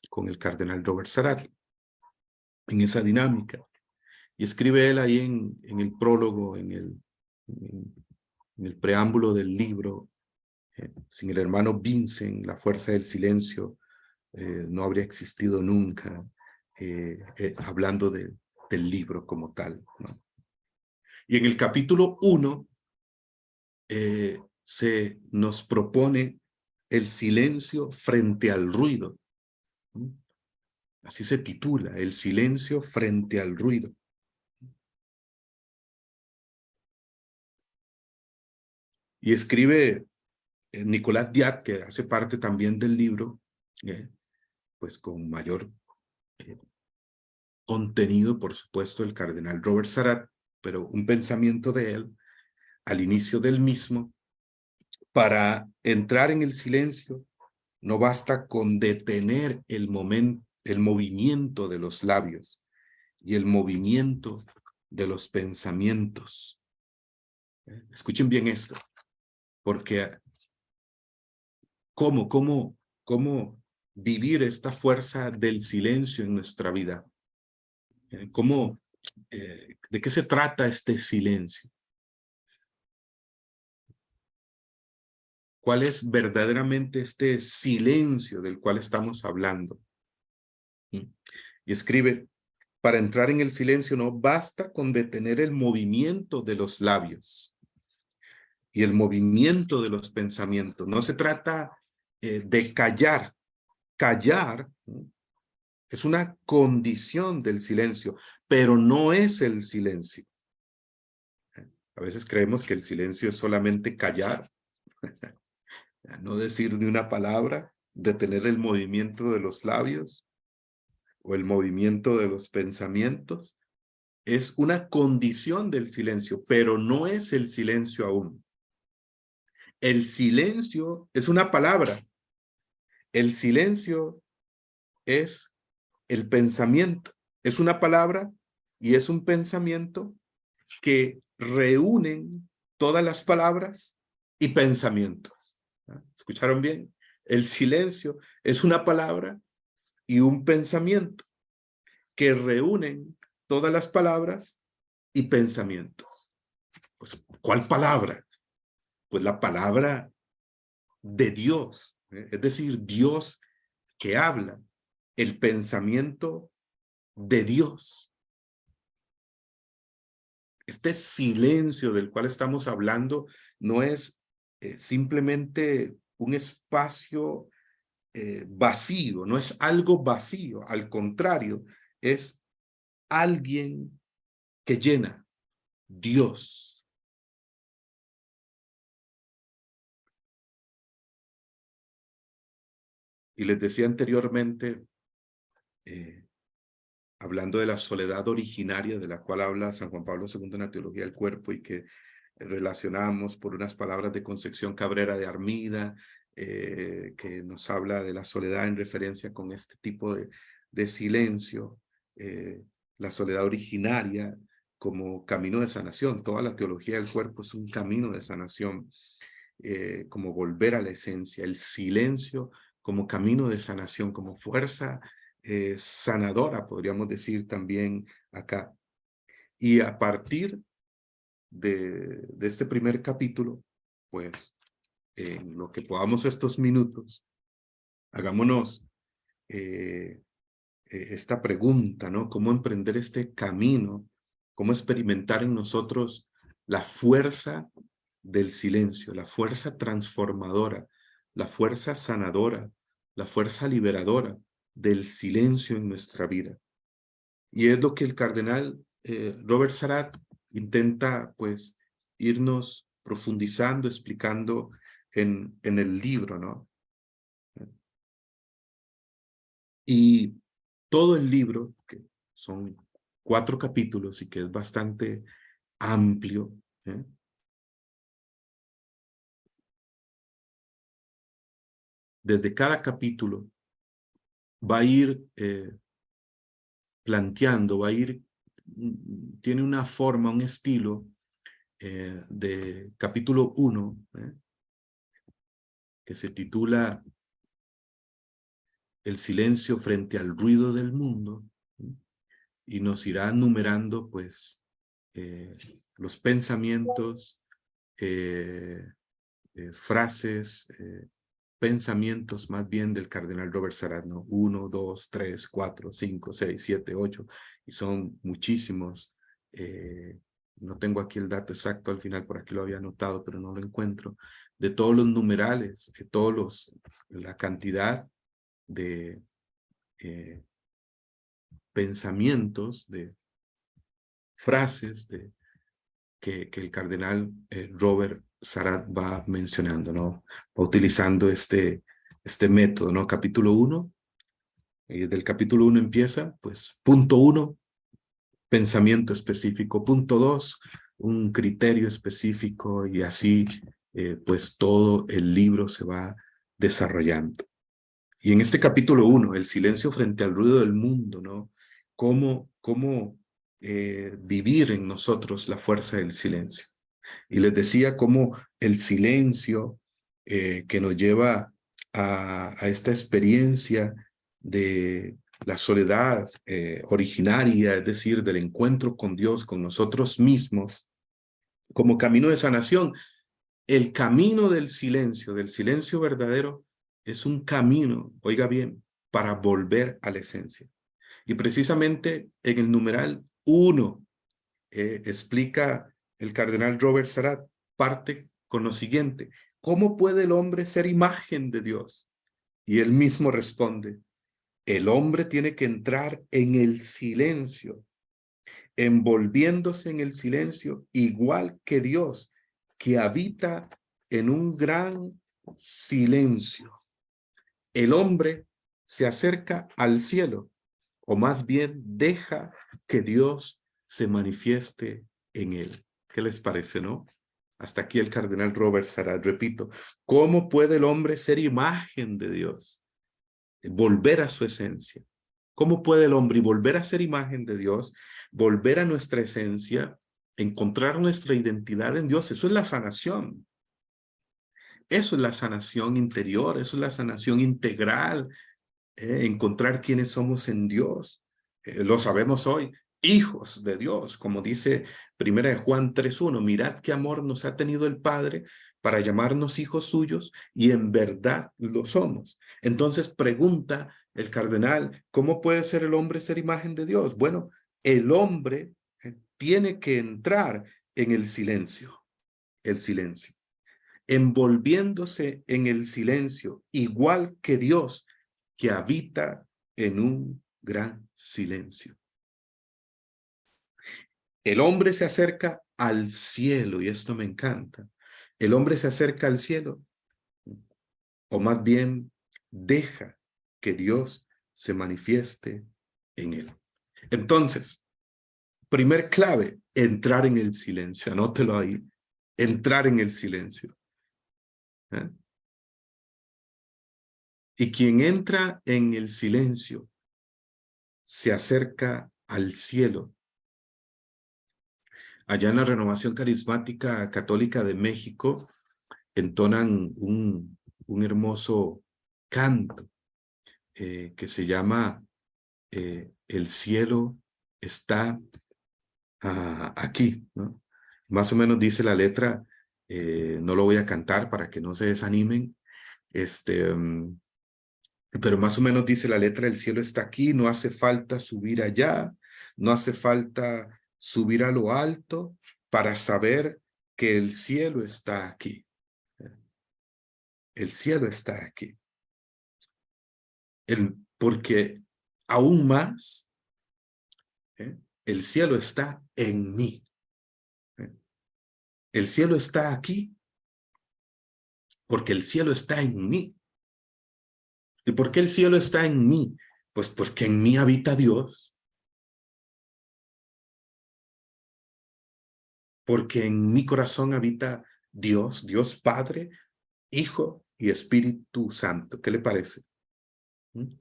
con el cardenal Robert Sarrat, en esa dinámica. Y escribe él ahí en el prólogo, en el preámbulo del libro, sin el hermano Vincent, la fuerza del silencio no habría existido nunca, hablando del libro como tal, ¿no? Y en el capítulo 1 se nos propone el silencio frente al ruido. Así se titula, el silencio frente al ruido. Y escribe Nicolás Diac, que hace parte también del libro, pues con mayor contenido, por supuesto, el cardenal Robert Sarrat, pero un pensamiento de él al inicio del mismo: para entrar en el silencio no basta con detener el movimiento de los labios y el movimiento de los pensamientos. Escuchen bien esto, porque ¿cómo vivir esta fuerza del silencio en nuestra vida? ¿De qué se trata este silencio? ¿Cuál es verdaderamente este silencio del cual estamos hablando? Y escribe: para entrar en el silencio no basta con detener el movimiento de los labios y el movimiento de los pensamientos. No se trata de callar. Callar es una condición del silencio, pero no es el silencio. A veces creemos que el silencio es solamente callar, no decir ni una palabra, detener el movimiento de los labios o el movimiento de los pensamientos. Es una condición del silencio, pero no es el silencio aún. El silencio es una palabra. El silencio es el pensamiento. Es una palabra y es un pensamiento que reúnen todas las palabras y pensamientos. ¿Escucharon bien? El silencio es una palabra y un pensamiento que reúnen todas las palabras y pensamientos. Pues, ¿cuál palabra? Pues la palabra de Dios, es decir, Dios que habla, el pensamiento de Dios. Este silencio del cual estamos hablando no es simplemente un espacio vacío, no es algo vacío, al contrario, es alguien que llena, Dios. Y les decía anteriormente, hablando de la soledad originaria de la cual habla San Juan Pablo II en la Teología del Cuerpo, y que relacionamos por unas palabras de Concepción Cabrera de Armida, que nos habla de la soledad en referencia con este tipo de de silencio, la soledad originaria como camino de sanación. Toda la teología del cuerpo es un camino de sanación, como volver a la esencia, el silencio como camino de sanación, como fuerza sanadora, podríamos decir también acá. Y a partir de este primer capítulo, pues, en lo que podamos estos minutos, hagámonos esta pregunta, ¿no? ¿Cómo emprender este camino? ¿Cómo experimentar en nosotros la fuerza del silencio, la fuerza transformadora, la fuerza sanadora, la fuerza liberadora del silencio en nuestra vida? Y es lo que el cardenal Robert Sarhat intenta, pues, irnos profundizando, explicando en el libro, ¿no? Y todo el libro, que son 4 capítulos y que es bastante amplio, ¿eh? Desde cada capítulo va a ir planteando, va a ir, tiene una forma, un estilo de capítulo 1, que se titula El silencio frente al ruido del mundo, y nos irá numerando, pues, los pensamientos, frases, pensamientos más bien del cardenal Robert Sarhat, ¿no? 1, 2, 3, 4, 5, 6, 7, 8, y son muchísimos. No tengo aquí el dato exacto al final, por aquí lo había anotado, pero no lo encuentro, de todos los numerales, de la cantidad de pensamientos, de frases que el cardenal Robert Sarhat va mencionando, ¿no? Va utilizando este método, ¿no? Capítulo 1, del capítulo 1 empieza, pues, punto 1, pensamiento específico, punto 2, un criterio específico, y así, pues, todo el libro se va desarrollando. Y en este capítulo 1, el silencio frente al ruido del mundo, ¿no? Cómo vivir en nosotros la fuerza del silencio. Y les decía cómo el silencio que nos lleva a esta experiencia de la soledad originaria, es decir, del encuentro con Dios, con nosotros mismos, como camino de sanación. El camino del silencio verdadero, es un camino, oiga bien, para volver a la esencia. Y precisamente en el numeral 1, explica el cardenal Robert Sarhat, parte con lo siguiente: ¿cómo puede el hombre ser imagen de Dios? Y él mismo responde: el hombre tiene que entrar en el silencio, envolviéndose en el silencio, igual que Dios, que habita en un gran silencio. El hombre se acerca al cielo, o más bien deja que Dios se manifieste en él. ¿Qué les parece, no? Hasta aquí el cardenal Robert Sarhat. Repito, ¿cómo puede el hombre ser imagen de Dios? Volver a su esencia. ¿Cómo puede el hombre volver a ser imagen de Dios, volver a nuestra esencia, encontrar nuestra identidad en Dios? Eso es la sanación. Eso es la sanación interior, eso es la sanación integral, encontrar quiénes somos en Dios. Lo sabemos hoy, hijos de Dios, como dice 1 Juan 3:1, mirad qué amor nos ha tenido el Padre para llamarnos hijos suyos, y en verdad lo somos. Entonces pregunta el cardenal, ¿cómo puede ser el hombre ser imagen de Dios? Bueno, el hombre tiene que entrar en el silencio, envolviéndose en el silencio, igual que Dios, que habita en un gran silencio. El hombre se acerca al cielo, y esto me encanta. El hombre se acerca al cielo, o más bien deja que Dios se manifieste en él. Entonces, primer clave: entrar en el silencio. Anótelo ahí. Entrar en el silencio. ¿Eh? Y quien entra en el silencio se acerca al cielo. Allá en la Renovación Carismática Católica de México entonan un hermoso canto que se llama El cielo está aquí, ¿no? Más o menos dice la letra, no lo voy a cantar para que no se desanimen, pero más o menos dice la letra, el cielo está aquí, no hace falta subir allá, no hace falta subir a lo alto para saber que el cielo está aquí. El cielo está aquí. Porque aún más, el cielo está en mí. El cielo está aquí porque el cielo está en mí. ¿Y por qué el cielo está en mí? Pues porque en mí habita Dios. Porque en mi corazón habita Dios, Dios Padre, Hijo y Espíritu Santo. ¿Qué le parece? ¿Mm?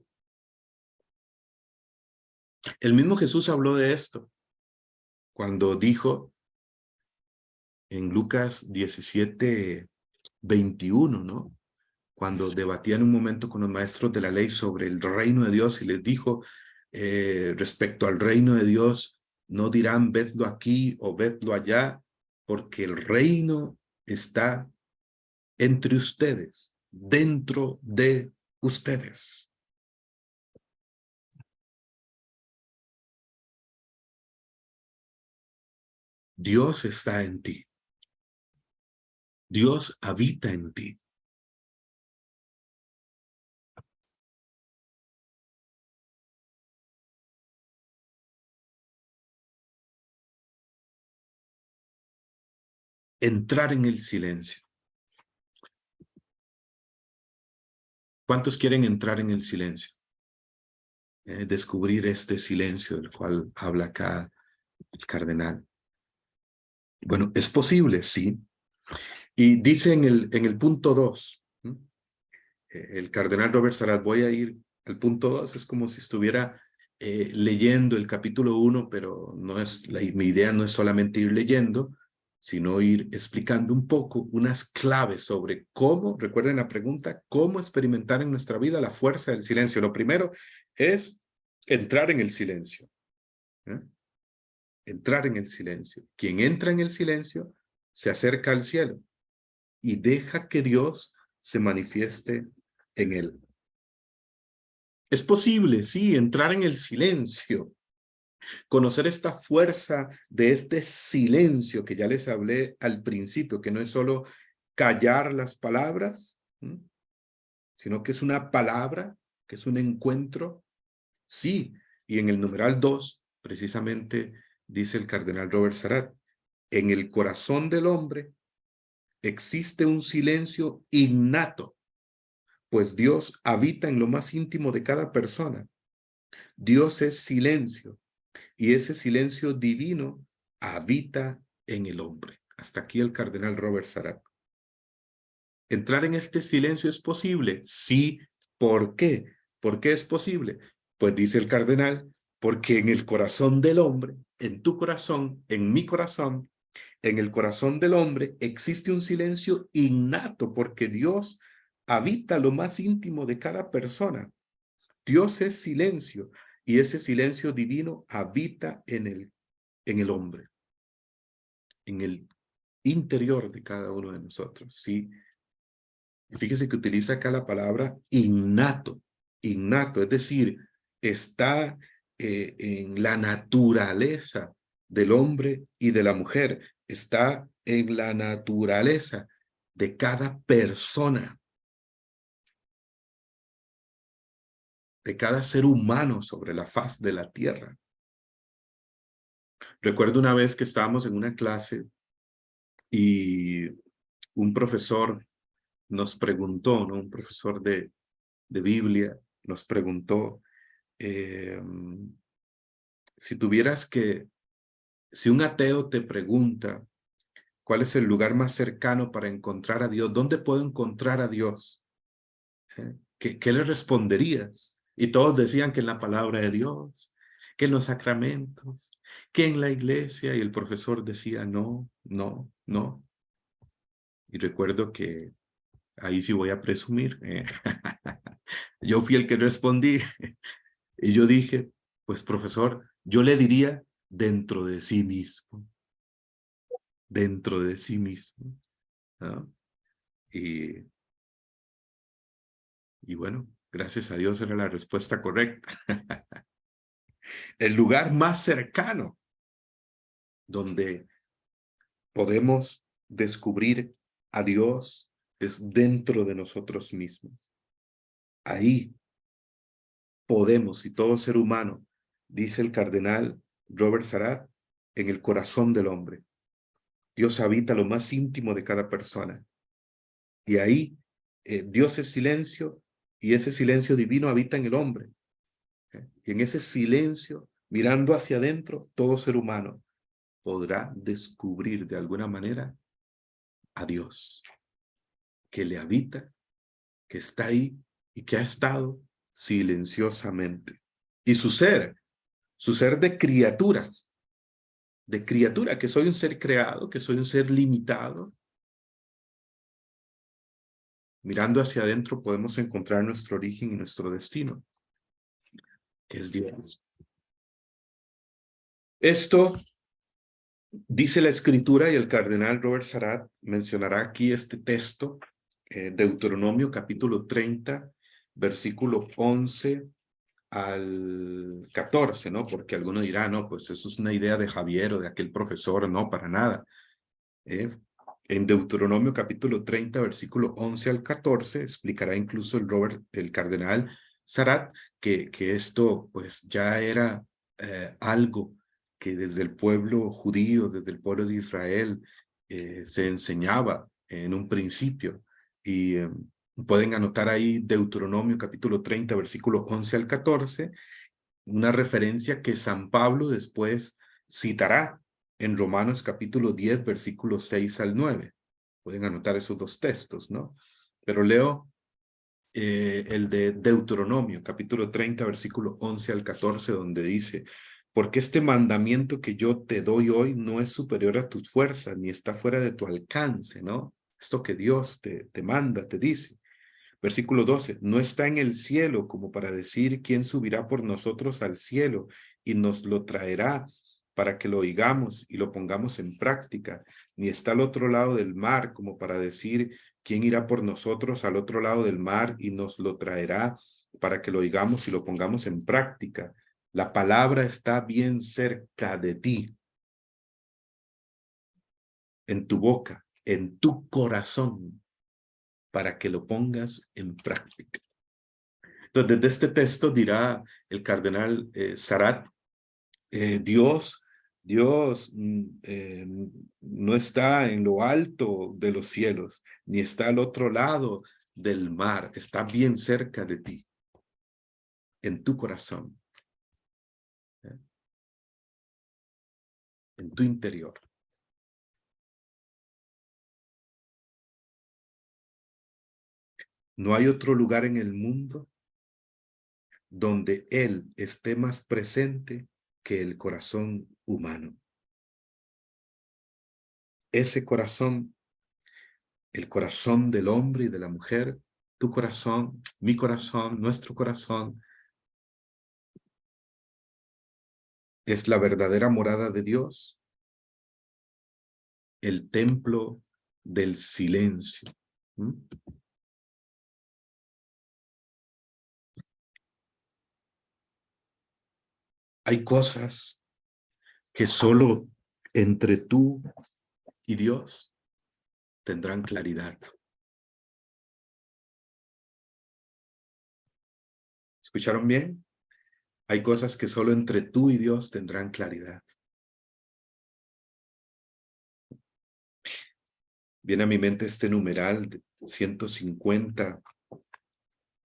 El mismo Jesús habló de esto cuando dijo en Lucas 17:21, ¿no? Cuando debatían un momento con los maestros de la ley sobre el reino de Dios y les dijo, respecto al reino de Dios, no dirán vedlo aquí o vedlo allá, porque el reino está entre ustedes, dentro de ustedes. Dios está en ti. Dios habita en ti. Entrar en el silencio. ¿Cuántos quieren entrar en el silencio? Descubrir este silencio del cual habla acá el cardenal. Bueno, es posible, sí. Y dice en el punto 2, el cardenal Robert Sarad, voy a ir al punto 2, es como si estuviera leyendo el capítulo 1, pero no es, mi idea no es solamente ir leyendo, sino ir explicando un poco unas claves sobre cómo, recuerden la pregunta, cómo experimentar en nuestra vida la fuerza del silencio. Lo primero es entrar en el silencio. ¿Eh? Entrar en el silencio. Quien entra en el silencio se acerca al cielo y deja que Dios se manifieste en él. Es posible, sí, entrar en el silencio, conocer esta fuerza de este silencio que ya les hablé al principio, que no es solo callar las palabras, sino que es una palabra, que es un encuentro, sí. Y en el numeral 2, precisamente, dice el cardenal Robert Sarad, en el corazón del hombre existe un silencio innato, pues Dios habita en lo más íntimo de cada persona. Dios es silencio y ese silencio divino habita en el hombre. Hasta aquí el cardenal Robert Sarad. ¿Entrar en este silencio es posible? Sí. ¿Por qué? ¿Por qué es posible? Pues dice el cardenal, porque en el corazón del hombre, en tu corazón, en mi corazón, en el corazón del hombre existe un silencio innato porque Dios habita lo más íntimo de cada persona. Dios es silencio y ese silencio divino habita en el hombre, en el interior de cada uno de nosotros. ¿Sí? Fíjese que utiliza acá la palabra innato, innato, es decir, está en la naturaleza del hombre y de la mujer, está en la naturaleza de cada persona, de cada ser humano sobre la faz de la tierra. Recuerdo una vez que estábamos en una clase y un profesor nos preguntó, ¿no? Un profesor de Biblia nos preguntó, si un ateo te pregunta cuál es el lugar más cercano para encontrar a Dios, ¿dónde puedo encontrar a Dios? ¿Qué le responderías? Y todos decían que en la palabra de Dios, que en los sacramentos, que en la iglesia, y el profesor decía no, no, no. Y recuerdo que ahí sí voy a presumir. Yo fui el que respondí y yo dije, pues profesor, yo le diría dentro de sí mismo, dentro de sí mismo, ¿no? Y, y bueno, gracias a Dios era la respuesta correcta. El lugar más cercano donde podemos descubrir a Dios es dentro de nosotros mismos. Ahí podemos, y todo ser humano, dice el cardenal Robert Sarat, en el corazón del hombre. Dios habita lo más íntimo de cada persona. Y ahí Dios es silencio y ese silencio divino habita en el hombre. Y en ese silencio, mirando hacia adentro, todo ser humano podrá descubrir de alguna manera a Dios, que le habita, que está ahí y que ha estado silenciosamente. Y su ser de criatura, que soy un ser creado, que soy un ser limitado. Mirando hacia adentro podemos encontrar nuestro origen y nuestro destino, que es Dios. Esto dice la Escritura, y el cardenal Robert Sarat mencionará aquí este texto, Deuteronomio capítulo 30, versículo 11 al 14, ¿no? Porque alguno dirá, no, pues eso es una idea de Javier o de aquel profesor, no, para nada. En Deuteronomio capítulo 30, versículo 11 al 14, explicará incluso el cardenal Sarat, que esto pues ya era algo que desde el pueblo judío, desde el pueblo de Israel, se enseñaba en un principio. Y pueden anotar ahí Deuteronomio capítulo 30, versículo 11 al 14, una referencia que San Pablo después citará en Romanos capítulo 10, versículos 6 al 9. Pueden anotar esos dos textos, ¿no? Pero leo el de Deuteronomio, capítulo 30, versículo 11 al 14, donde dice, porque este mandamiento que yo te doy hoy no es superior a tus fuerzas, ni está fuera de tu alcance, ¿no? Esto que Dios te manda, te dice. Versículo 12, no está en el cielo como para decir quién subirá por nosotros al cielo y nos lo traerá para que lo oigamos y lo pongamos en práctica, ni está al otro lado del mar como para decir quién irá por nosotros al otro lado del mar y nos lo traerá para que lo oigamos y lo pongamos en práctica. La palabra está bien cerca de ti, en tu boca, en tu corazón, para que lo pongas en práctica. Entonces, desde este texto dirá el cardenal Sarat, Dios no está en lo alto de los cielos, ni está al otro lado del mar, está bien cerca de ti, en tu corazón, en tu interior. No hay otro lugar en el mundo donde Él esté más presente que el corazón humano. Ese corazón, el corazón del hombre y de la mujer, tu corazón, mi corazón, nuestro corazón, es la verdadera morada de Dios, el templo del silencio. ¿Mm? Hay cosas que solo entre tú y Dios tendrán claridad. ¿Escucharon bien? Hay cosas que solo entre tú y Dios tendrán claridad. Viene a mi mente este numeral de 150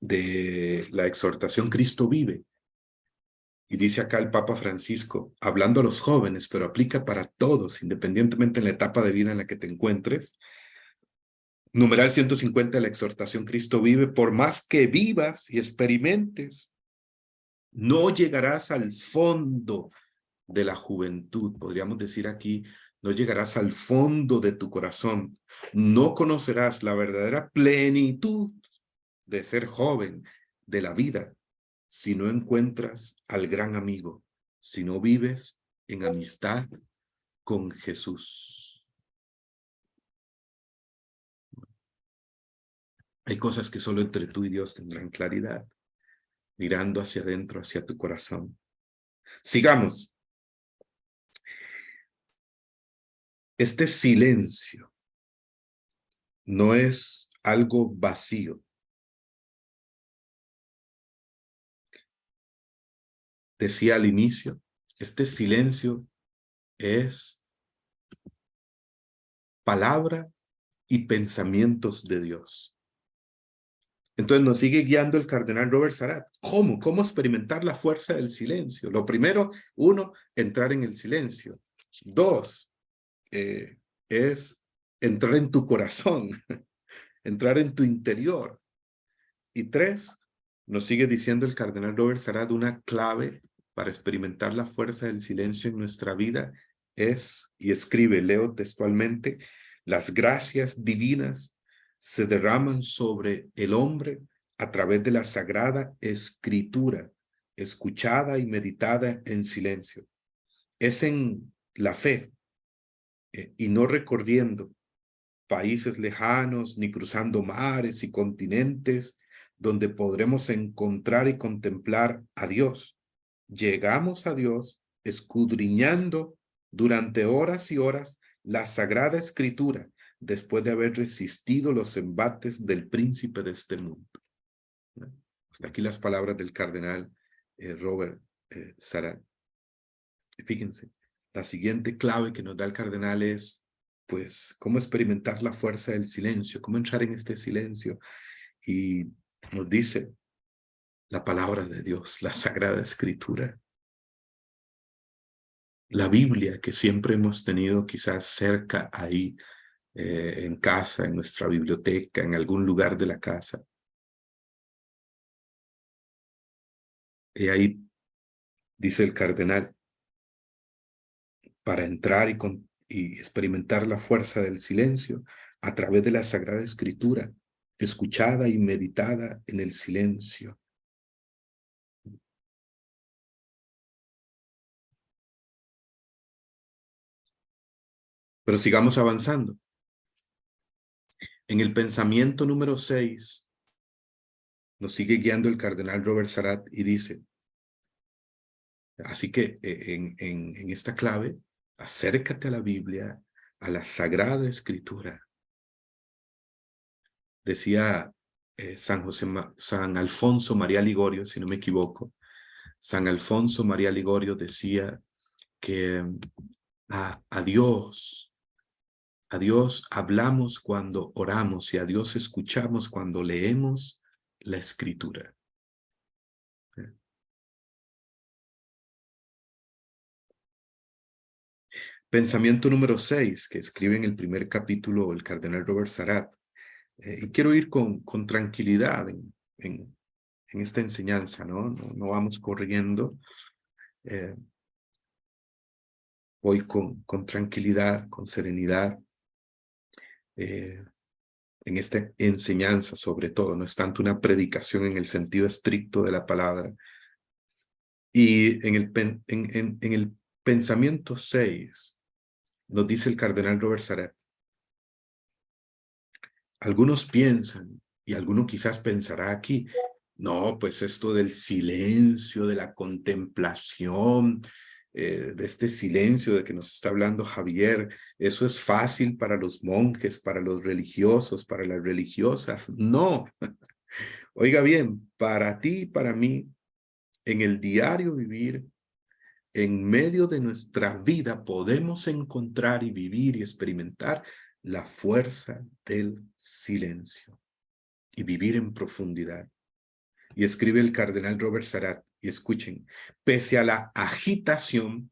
de la exhortación Cristo vive. Y dice acá el Papa Francisco, hablando a los jóvenes, pero aplica para todos, independientemente en la etapa de vida en la que te encuentres. Numeral 150 de la exhortación Cristo vive, por más que vivas y experimentes No llegarás al fondo de la juventud, podríamos decir aquí, no llegarás al fondo de tu corazón. No conocerás la verdadera plenitud de ser joven, de la vida, si no encuentras al gran amigo, si no vives en amistad con Jesús. Hay cosas que solo entre tú y Dios tendrán claridad, mirando hacia adentro, hacia tu corazón. Sigamos. Este silencio no es algo vacío. Decía al inicio, este silencio es palabra y pensamientos de Dios. Entonces nos sigue guiando el cardenal Robert Sarat. ¿Cómo? ¿Cómo experimentar la fuerza del silencio? Lo primero, uno, entrar en el silencio. Dos, es entrar en tu corazón, entrar en tu interior. Y tres, nos sigue diciendo el cardenal Robert Sarat, una clave para experimentar la fuerza del silencio en nuestra vida es, y escribe, leo textualmente, las gracias divinas se derraman sobre el hombre a través de la sagrada escritura, escuchada y meditada en silencio. Es en la fe y no recorriendo países lejanos ni cruzando mares y continentes donde podremos encontrar y contemplar a Dios. Llegamos a Dios escudriñando durante horas y horas la Sagrada Escritura después de haber resistido los embates del príncipe de este mundo. Hasta aquí las palabras del cardenal Robert Sarat. Fíjense, la siguiente clave que nos da el cardenal es, pues, cómo experimentar la fuerza del silencio, cómo entrar en este silencio. Y nos dice la palabra de Dios, la Sagrada Escritura, la Biblia que siempre hemos tenido quizás cerca ahí, en casa, en nuestra biblioteca, en algún lugar de la casa. Y ahí dice el cardenal, para entrar y experimentar la fuerza del silencio a través de la Sagrada Escritura, escuchada y meditada en el silencio. Pero sigamos avanzando. En el pensamiento número 6, nos sigue guiando el cardenal Robert Sarat y dice, así que en esta clave, acércate a la Biblia, a la Sagrada Escritura. Decía San Alfonso María Ligorio, si no me equivoco, San Alfonso María Ligorio decía que a Dios hablamos cuando oramos y a Dios escuchamos cuando leemos la Escritura. Pensamiento número 6, que escribe en el primer capítulo el cardenal Robert Sarat. Y quiero ir con tranquilidad en esta enseñanza, ¿no? No vamos corriendo. Voy con tranquilidad, con serenidad, en esta enseñanza sobre todo. No es tanto una predicación en el sentido estricto de la palabra. Y en el pensamiento 6, nos dice el cardenal Robert Sarat, algunos piensan, y alguno quizás pensará aquí, no, pues esto del silencio, de la contemplación, de este silencio de que nos está hablando Javier, eso es fácil para los monjes, para los religiosos, para las religiosas. No, oiga bien, para ti y para mí, en el diario vivir, en medio de nuestra vida, podemos encontrar y vivir y experimentar la fuerza del silencio y vivir en profundidad. Y escribe el cardenal Robert Sarat, y escuchen, pese a la agitación,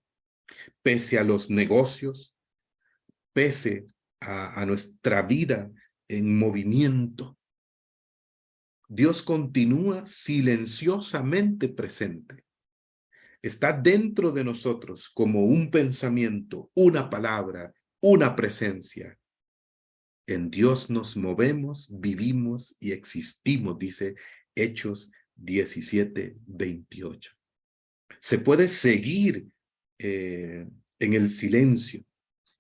pese a los negocios, pese a nuestra vida en movimiento, Dios continúa silenciosamente presente. está dentro de nosotros como un pensamiento, una palabra, una presencia. En Dios nos movemos, vivimos y existimos, dice Hechos 17:28. Se puede seguir en el silencio,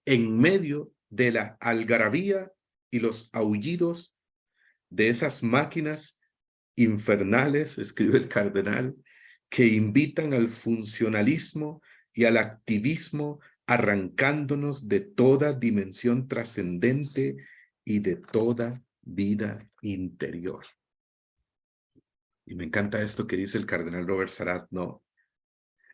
en medio de la algarabía y los aullidos de esas máquinas infernales, escribe el cardenal, que invitan al funcionalismo y al activismo, arrancándonos de toda dimensión trascendente y de toda vida interior. Y me encanta esto que dice el cardenal Robert Sarat, no,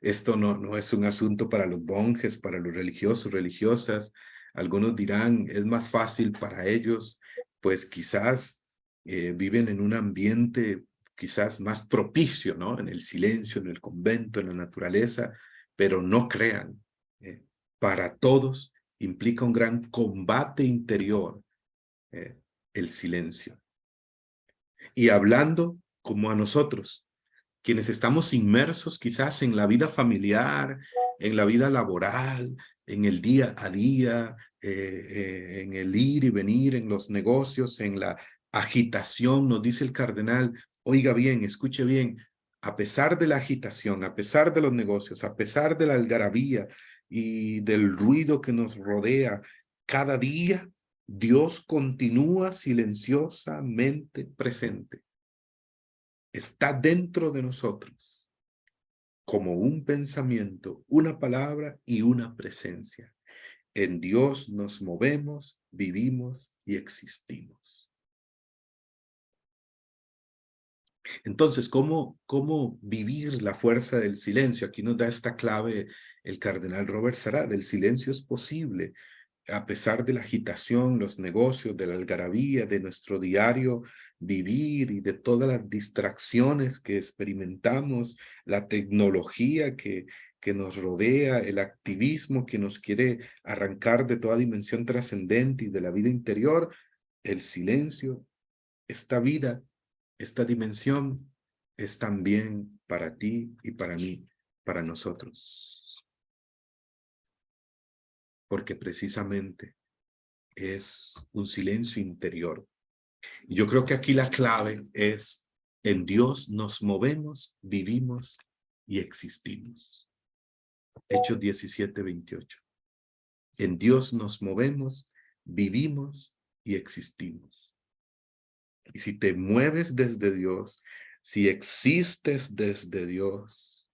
esto no es un asunto para los monjes, para los religiosos, religiosas. Algunos dirán, es más fácil para ellos, pues quizás viven en un ambiente quizás más propicio, ¿no? En el silencio, en el convento, en la naturaleza, pero no crean. Para todos implica un gran combate interior, eh, el silencio. Y hablando como a nosotros, quienes estamos inmersos quizás en la vida familiar, en la vida laboral, en el día a día, en el ir y venir, en los negocios, en la agitación, nos dice el cardenal, oiga bien, escuche bien, a pesar de la agitación, a pesar de los negocios, a pesar de la algarabía y del ruido que nos rodea, cada día Dios continúa silenciosamente presente. Está dentro de nosotros como un pensamiento, una palabra y una presencia. En Dios nos movemos, vivimos y existimos. Entonces, ¿cómo vivir la fuerza del silencio? Aquí nos da esta clave el cardenal Robert Sarat. El silencio es posible a pesar de la agitación, los negocios, de la algarabía, de nuestro diario vivir y de todas las distracciones que experimentamos, la tecnología que nos rodea, el activismo que nos quiere arrancar de toda dimensión trascendente y de la vida interior, el silencio, esta vida, esta dimensión es también para ti y para mí, para nosotros. Porque precisamente es un silencio interior. Y yo creo que aquí la clave es, en Dios nos movemos, vivimos y existimos. Hechos 17:28. En Dios nos movemos, vivimos y existimos. Y si te mueves desde Dios, si existes desde Dios,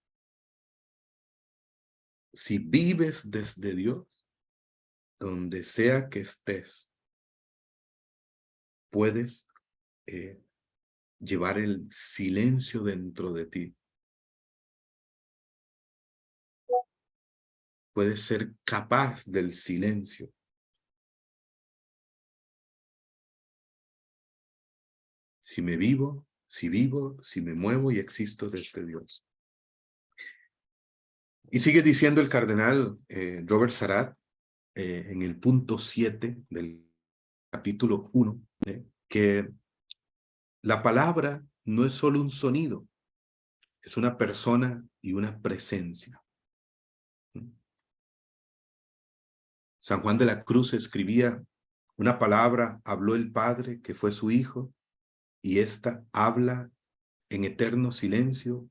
si vives desde Dios, donde sea que estés, puedes llevar el silencio dentro de ti. Puedes ser capaz del silencio. Si vivo, si me muevo y existo desde Dios. Y sigue diciendo el cardenal Robert Sarat en el punto 7 del capítulo 1, que la palabra no es solo un sonido, es una persona y una presencia. San Juan de la Cruz escribía, una palabra habló el Padre que fue su Hijo, y ésta habla en eterno silencio,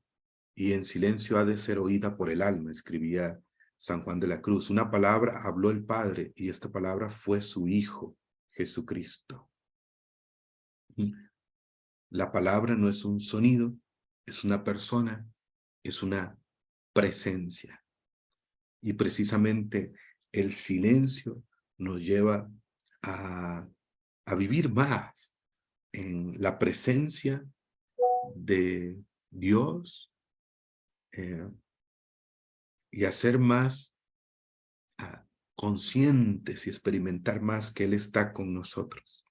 y en silencio ha de ser oída por el alma, escribía San Juan de la Cruz. Una palabra habló el Padre, y esta palabra fue su Hijo, Jesucristo. La palabra no es un sonido, es una persona, es una presencia. Y precisamente el silencio nos lleva a vivir más en la presencia de Dios y a ser más conscientes y experimentar más que Él está con nosotros.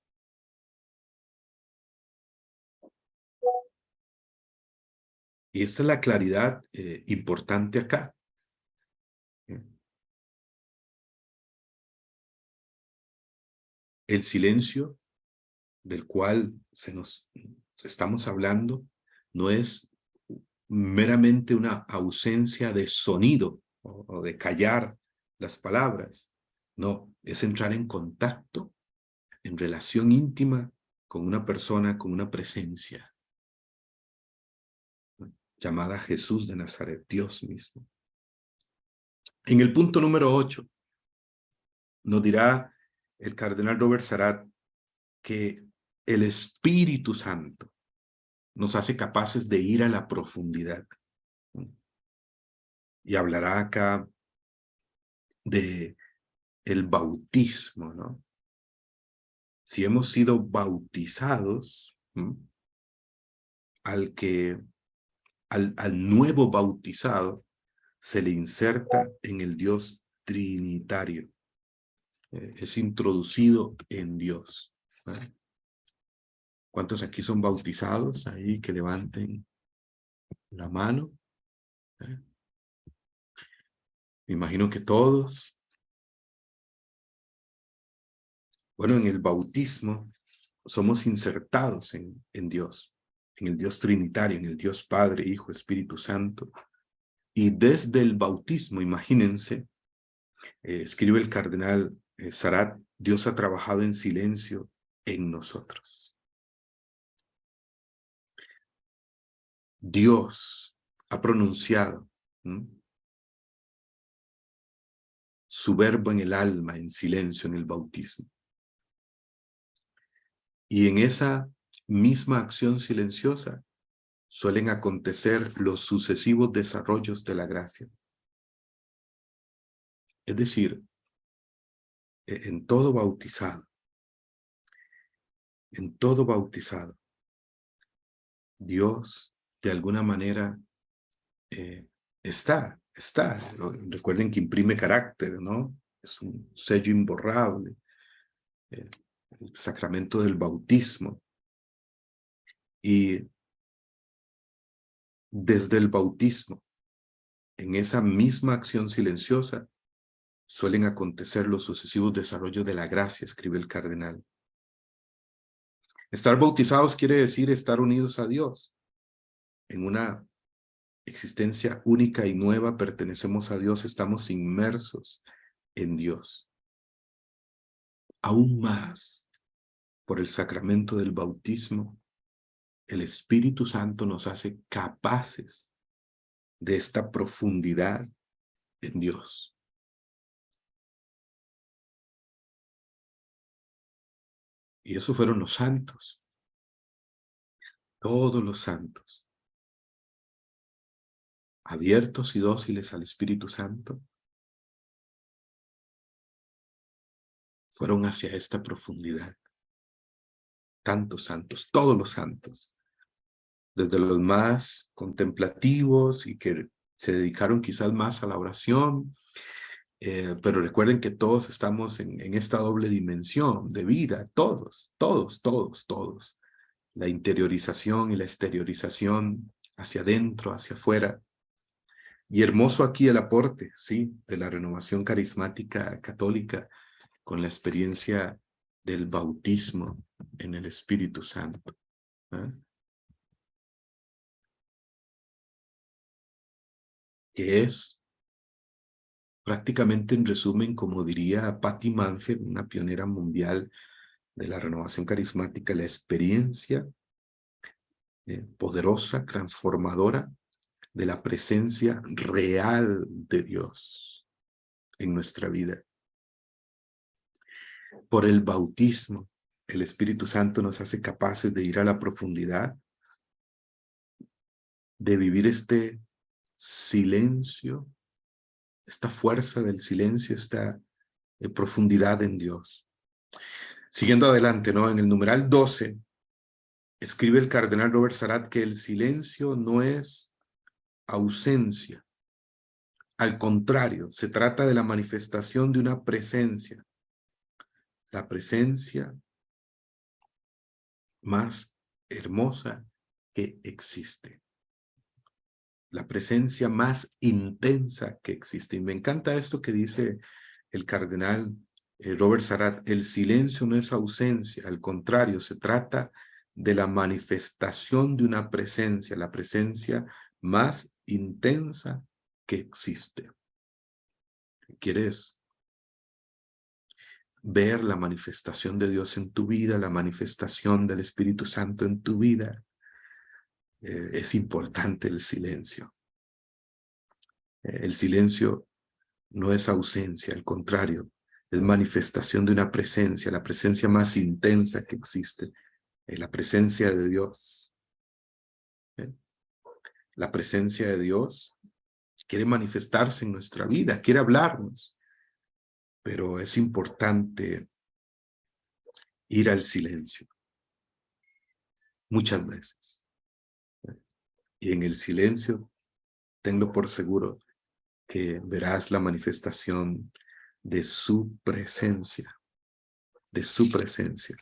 Y esta es la claridad importante acá. El silencio del cual estamos hablando no es meramente una ausencia de sonido o de callar las palabras. No, es entrar en contacto, en relación íntima con una persona, con una presencia, ¿no?, llamada Jesús de Nazaret, Dios mismo. En el punto número 8, nos dirá el cardenal Robert Sarrat que el Espíritu Santo nos hace capaces de ir a la profundidad. Y hablará acá de el bautismo, ¿no? Si hemos sido bautizados, al nuevo bautizado se le inserta en el Dios trinitario. Es introducido en Dios, ¿vale? ¿Cuántos aquí son bautizados? Ahí que levanten la mano. Me imagino que todos. Bueno, en el bautismo somos insertados en Dios, en el Dios trinitario, en el Dios Padre, Hijo, Espíritu Santo. Y desde el bautismo, imagínense, escribe el cardenal Sarrat, Dios ha trabajado en silencio en nosotros. Dios ha pronunciado su verbo en el alma, en silencio, en el bautismo. Y en esa misma acción silenciosa suelen acontecer los sucesivos desarrollos de la gracia. Es decir, en todo bautizado, Dios de alguna manera está. Recuerden que imprime carácter, ¿no? Es un sello imborrable. El sacramento del bautismo. Y desde el bautismo, en esa misma acción silenciosa, suelen acontecer los sucesivos desarrollos de la gracia, escribe el cardenal. Estar bautizados quiere decir estar unidos a Dios. En una existencia única y nueva pertenecemos a Dios, estamos inmersos en Dios. Aún más, por el sacramento del bautismo, el Espíritu Santo nos hace capaces de esta profundidad en Dios. Y esos fueron los santos. Todos los santos, abiertos y dóciles al Espíritu Santo, fueron hacia esta profundidad. Tantos santos, todos los santos, desde los más contemplativos y que se dedicaron quizás más a la oración, pero recuerden que todos estamos en esta doble dimensión de vida, todos. La interiorización y la exteriorización hacia adentro, hacia afuera. Y hermoso aquí el aporte, sí, de la renovación carismática católica con la experiencia del bautismo en el Espíritu Santo. Que es prácticamente, en resumen, como diría Patty Manfield, una pionera mundial de la renovación carismática, la experiencia poderosa, transformadora de la presencia real de Dios en nuestra vida. Por el bautismo, el Espíritu Santo nos hace capaces de ir a la profundidad, de vivir este silencio, esta fuerza del silencio, esta profundidad en Dios. Siguiendo adelante, ¿no? En el numeral 12, escribe el cardenal Robert Sarrat que el silencio no es ausencia. Al contrario, se trata de la manifestación de una presencia. La presencia más hermosa que existe. La presencia más intensa que existe. Y me encanta esto que dice el cardenal Robert Sarrat. El silencio no es ausencia, al contrario, se trata de la manifestación de una presencia, la presencia más intensa que existe. ¿Quieres ver la manifestación de Dios en tu vida, la manifestación del Espíritu Santo en tu vida? Es importante el silencio. El silencio no es ausencia, al contrario, es manifestación de una presencia, la presencia más intensa que existe, la presencia de Dios. La presencia de Dios quiere manifestarse en nuestra vida, quiere hablarnos, pero es importante ir al silencio muchas veces. Y en el silencio, tenlo por seguro que verás la manifestación de su presencia, de su presencia.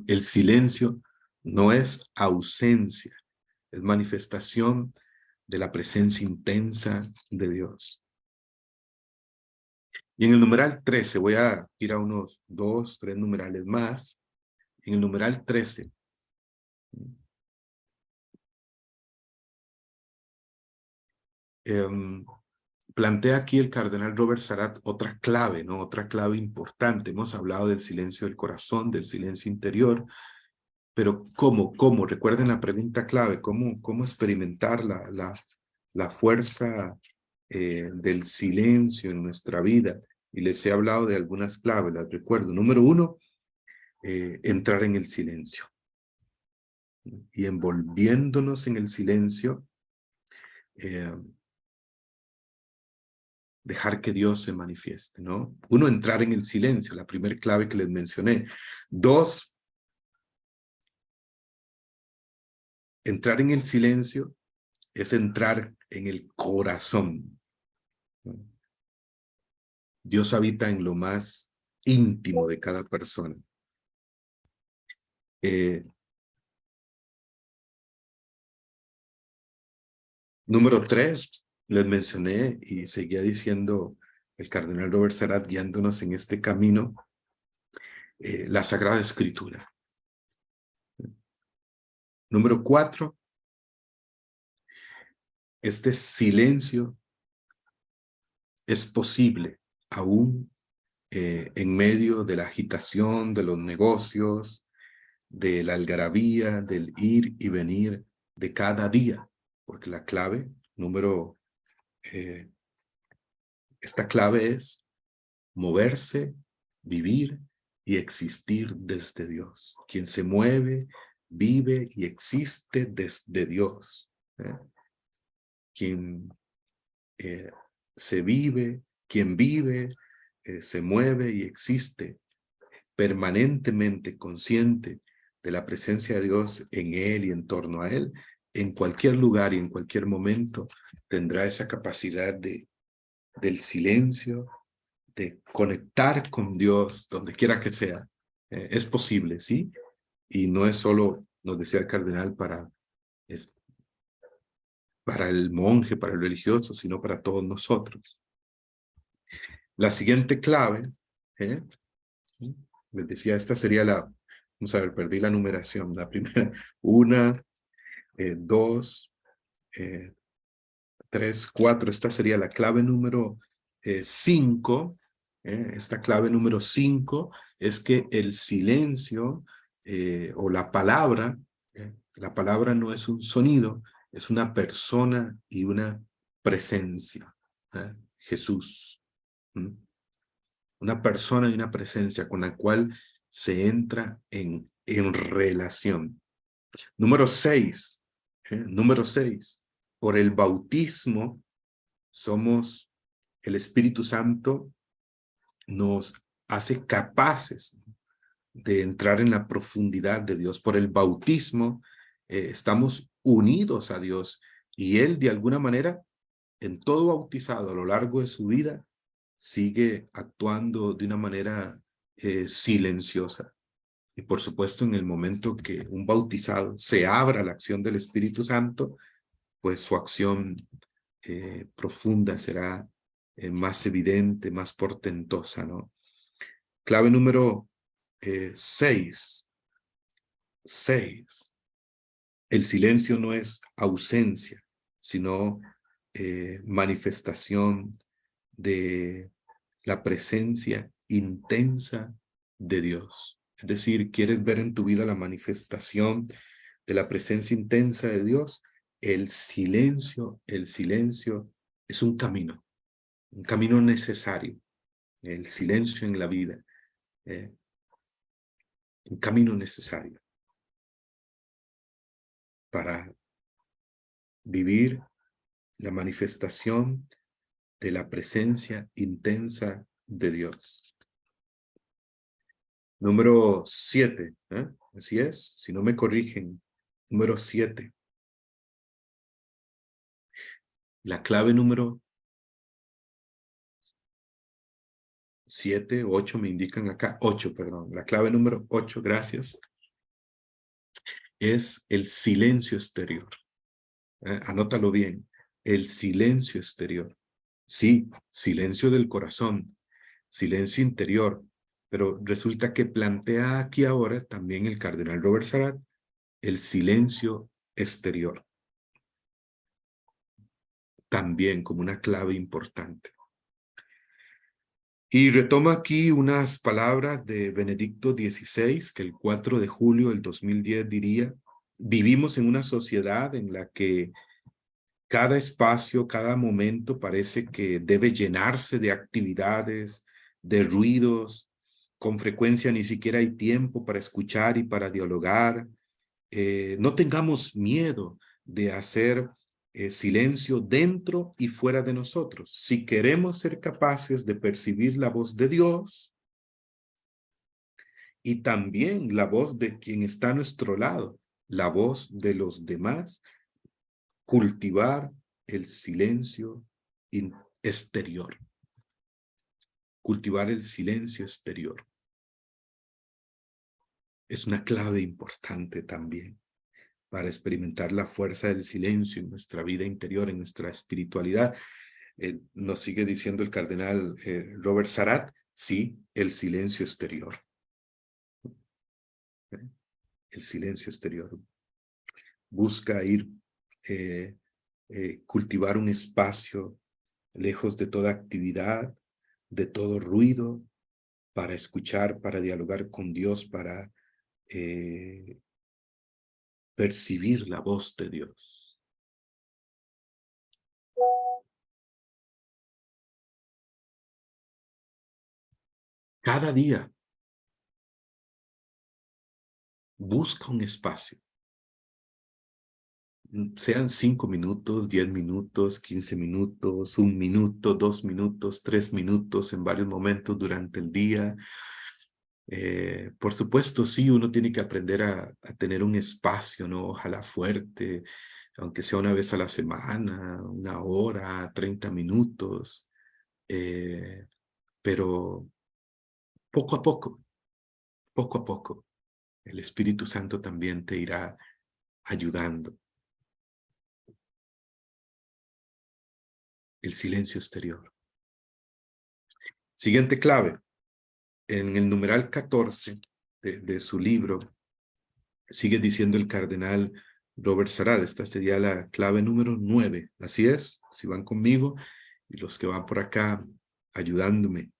El silencio no es ausencia, es manifestación de la presencia intensa de Dios. Y en el numeral 13, voy a ir a unos 2, 3 numerales más. En el numeral 13, plantea aquí el cardenal Robert Sarrat otra clave, ¿no? Otra clave importante. Hemos hablado del silencio del corazón, del silencio interior, pero ¿cómo? ¿Cómo? Recuerden la pregunta clave, ¿cómo experimentar la fuerza del silencio en nuestra vida? Y les he hablado de algunas claves, las recuerdo. Número 1, entrar en el silencio. Y envolviéndonos en el silencio, dejar que Dios se manifieste, ¿no? 1, entrar en el silencio, la primera clave que les mencioné. 2, entrar en el silencio es entrar en el corazón. Dios habita en lo más íntimo de cada persona. Número 3, les mencioné y seguía diciendo el cardenal Robert Sarrat guiándonos en este camino, la Sagrada Escritura. Número 4, este silencio es posible aún en medio de la agitación, de los negocios, de la algarabía, del ir y venir de cada día, porque la clave, esta clave es moverse, vivir y existir desde Dios. Quien se mueve, vive y existe desde Dios. Quien quien vive, se mueve y existe permanentemente consciente de la presencia de Dios en él y en torno a él, en cualquier lugar y en cualquier momento tendrá esa capacidad del silencio, de conectar con Dios donde quiera que sea. Es posible, ¿sí? Y no es solo, nos decía el cardenal, para el monje, para el religioso, sino para todos nosotros. La siguiente clave, les decía, esta sería vamos a ver, perdí la numeración, la primera, 1, 2, 3, 4, esta sería la clave número 5. Esta clave número 5 es que el silencio o la palabra no es un sonido, es una persona y una presencia. Jesús. Una persona y una presencia con la cual se entra en relación. Número 6. Número 6. Por el bautismo el Espíritu Santo nos hace capaces de entrar en la profundidad de Dios. Por el bautismo estamos unidos a Dios y Él de alguna manera en todo bautizado a lo largo de su vida sigue actuando de una manera silenciosa. Y por supuesto, en el momento que un bautizado se abra a la acción del Espíritu Santo, pues su acción profunda será más evidente, más portentosa, ¿no? Clave número 6. El silencio no es ausencia, sino manifestación de la presencia intensa de Dios. Es decir, ¿quieres ver en tu vida la manifestación de la presencia intensa de Dios? El silencio es un camino necesario. El silencio en la vida, un camino necesario para vivir la manifestación de la presencia intensa de Dios. Número 7, así es, si no me corrigen. Número 7. La clave número 7, 8 me indican acá, 8, perdón. La clave número 8, gracias, es el silencio exterior. Anótalo bien, el silencio exterior. Sí, silencio del corazón, silencio interior, pero resulta que plantea aquí ahora también el cardenal Robert Sarrat el silencio exterior, también como una clave importante. Y retoma aquí unas palabras de Benedicto XVI, que el 4 de julio del 2010 diría: vivimos en una sociedad en la que cada espacio, cada momento parece que debe llenarse de actividades, de ruidos. Con frecuencia ni siquiera hay tiempo para escuchar y para dialogar. No tengamos miedo de hacer silencio dentro y fuera de nosotros. Si queremos ser capaces de percibir la voz de Dios y también la voz de quien está a nuestro lado, la voz de los demás, cultivar el silencio exterior. Cultivar el silencio exterior. Es una clave importante también para experimentar la fuerza del silencio en nuestra vida interior, en nuestra espiritualidad. Nos sigue diciendo el cardenal Robert Sarrat, sí, el silencio exterior. El silencio exterior. Busca ir, cultivar un espacio lejos de toda actividad, de todo ruido, para escuchar, para dialogar con Dios, para percibir la voz de Dios. Cada día busca un espacio. Sean 5 minutos, 10 minutos, 15 minutos, 1 minuto, 2 minutos, 3 minutos en varios momentos durante el día. Por supuesto, sí, uno tiene que aprender a tener un espacio, ¿no? Ojalá fuerte, aunque sea una vez a la semana, 1 hora, 30 minutos. Pero poco a poco, el Espíritu Santo también te irá ayudando. El silencio exterior. Siguiente clave. En el numeral 14 de su libro, sigue diciendo el cardenal Robert Sarrat, esta sería la clave número 9. Así es, si van conmigo, y los que van por acá ayudándome.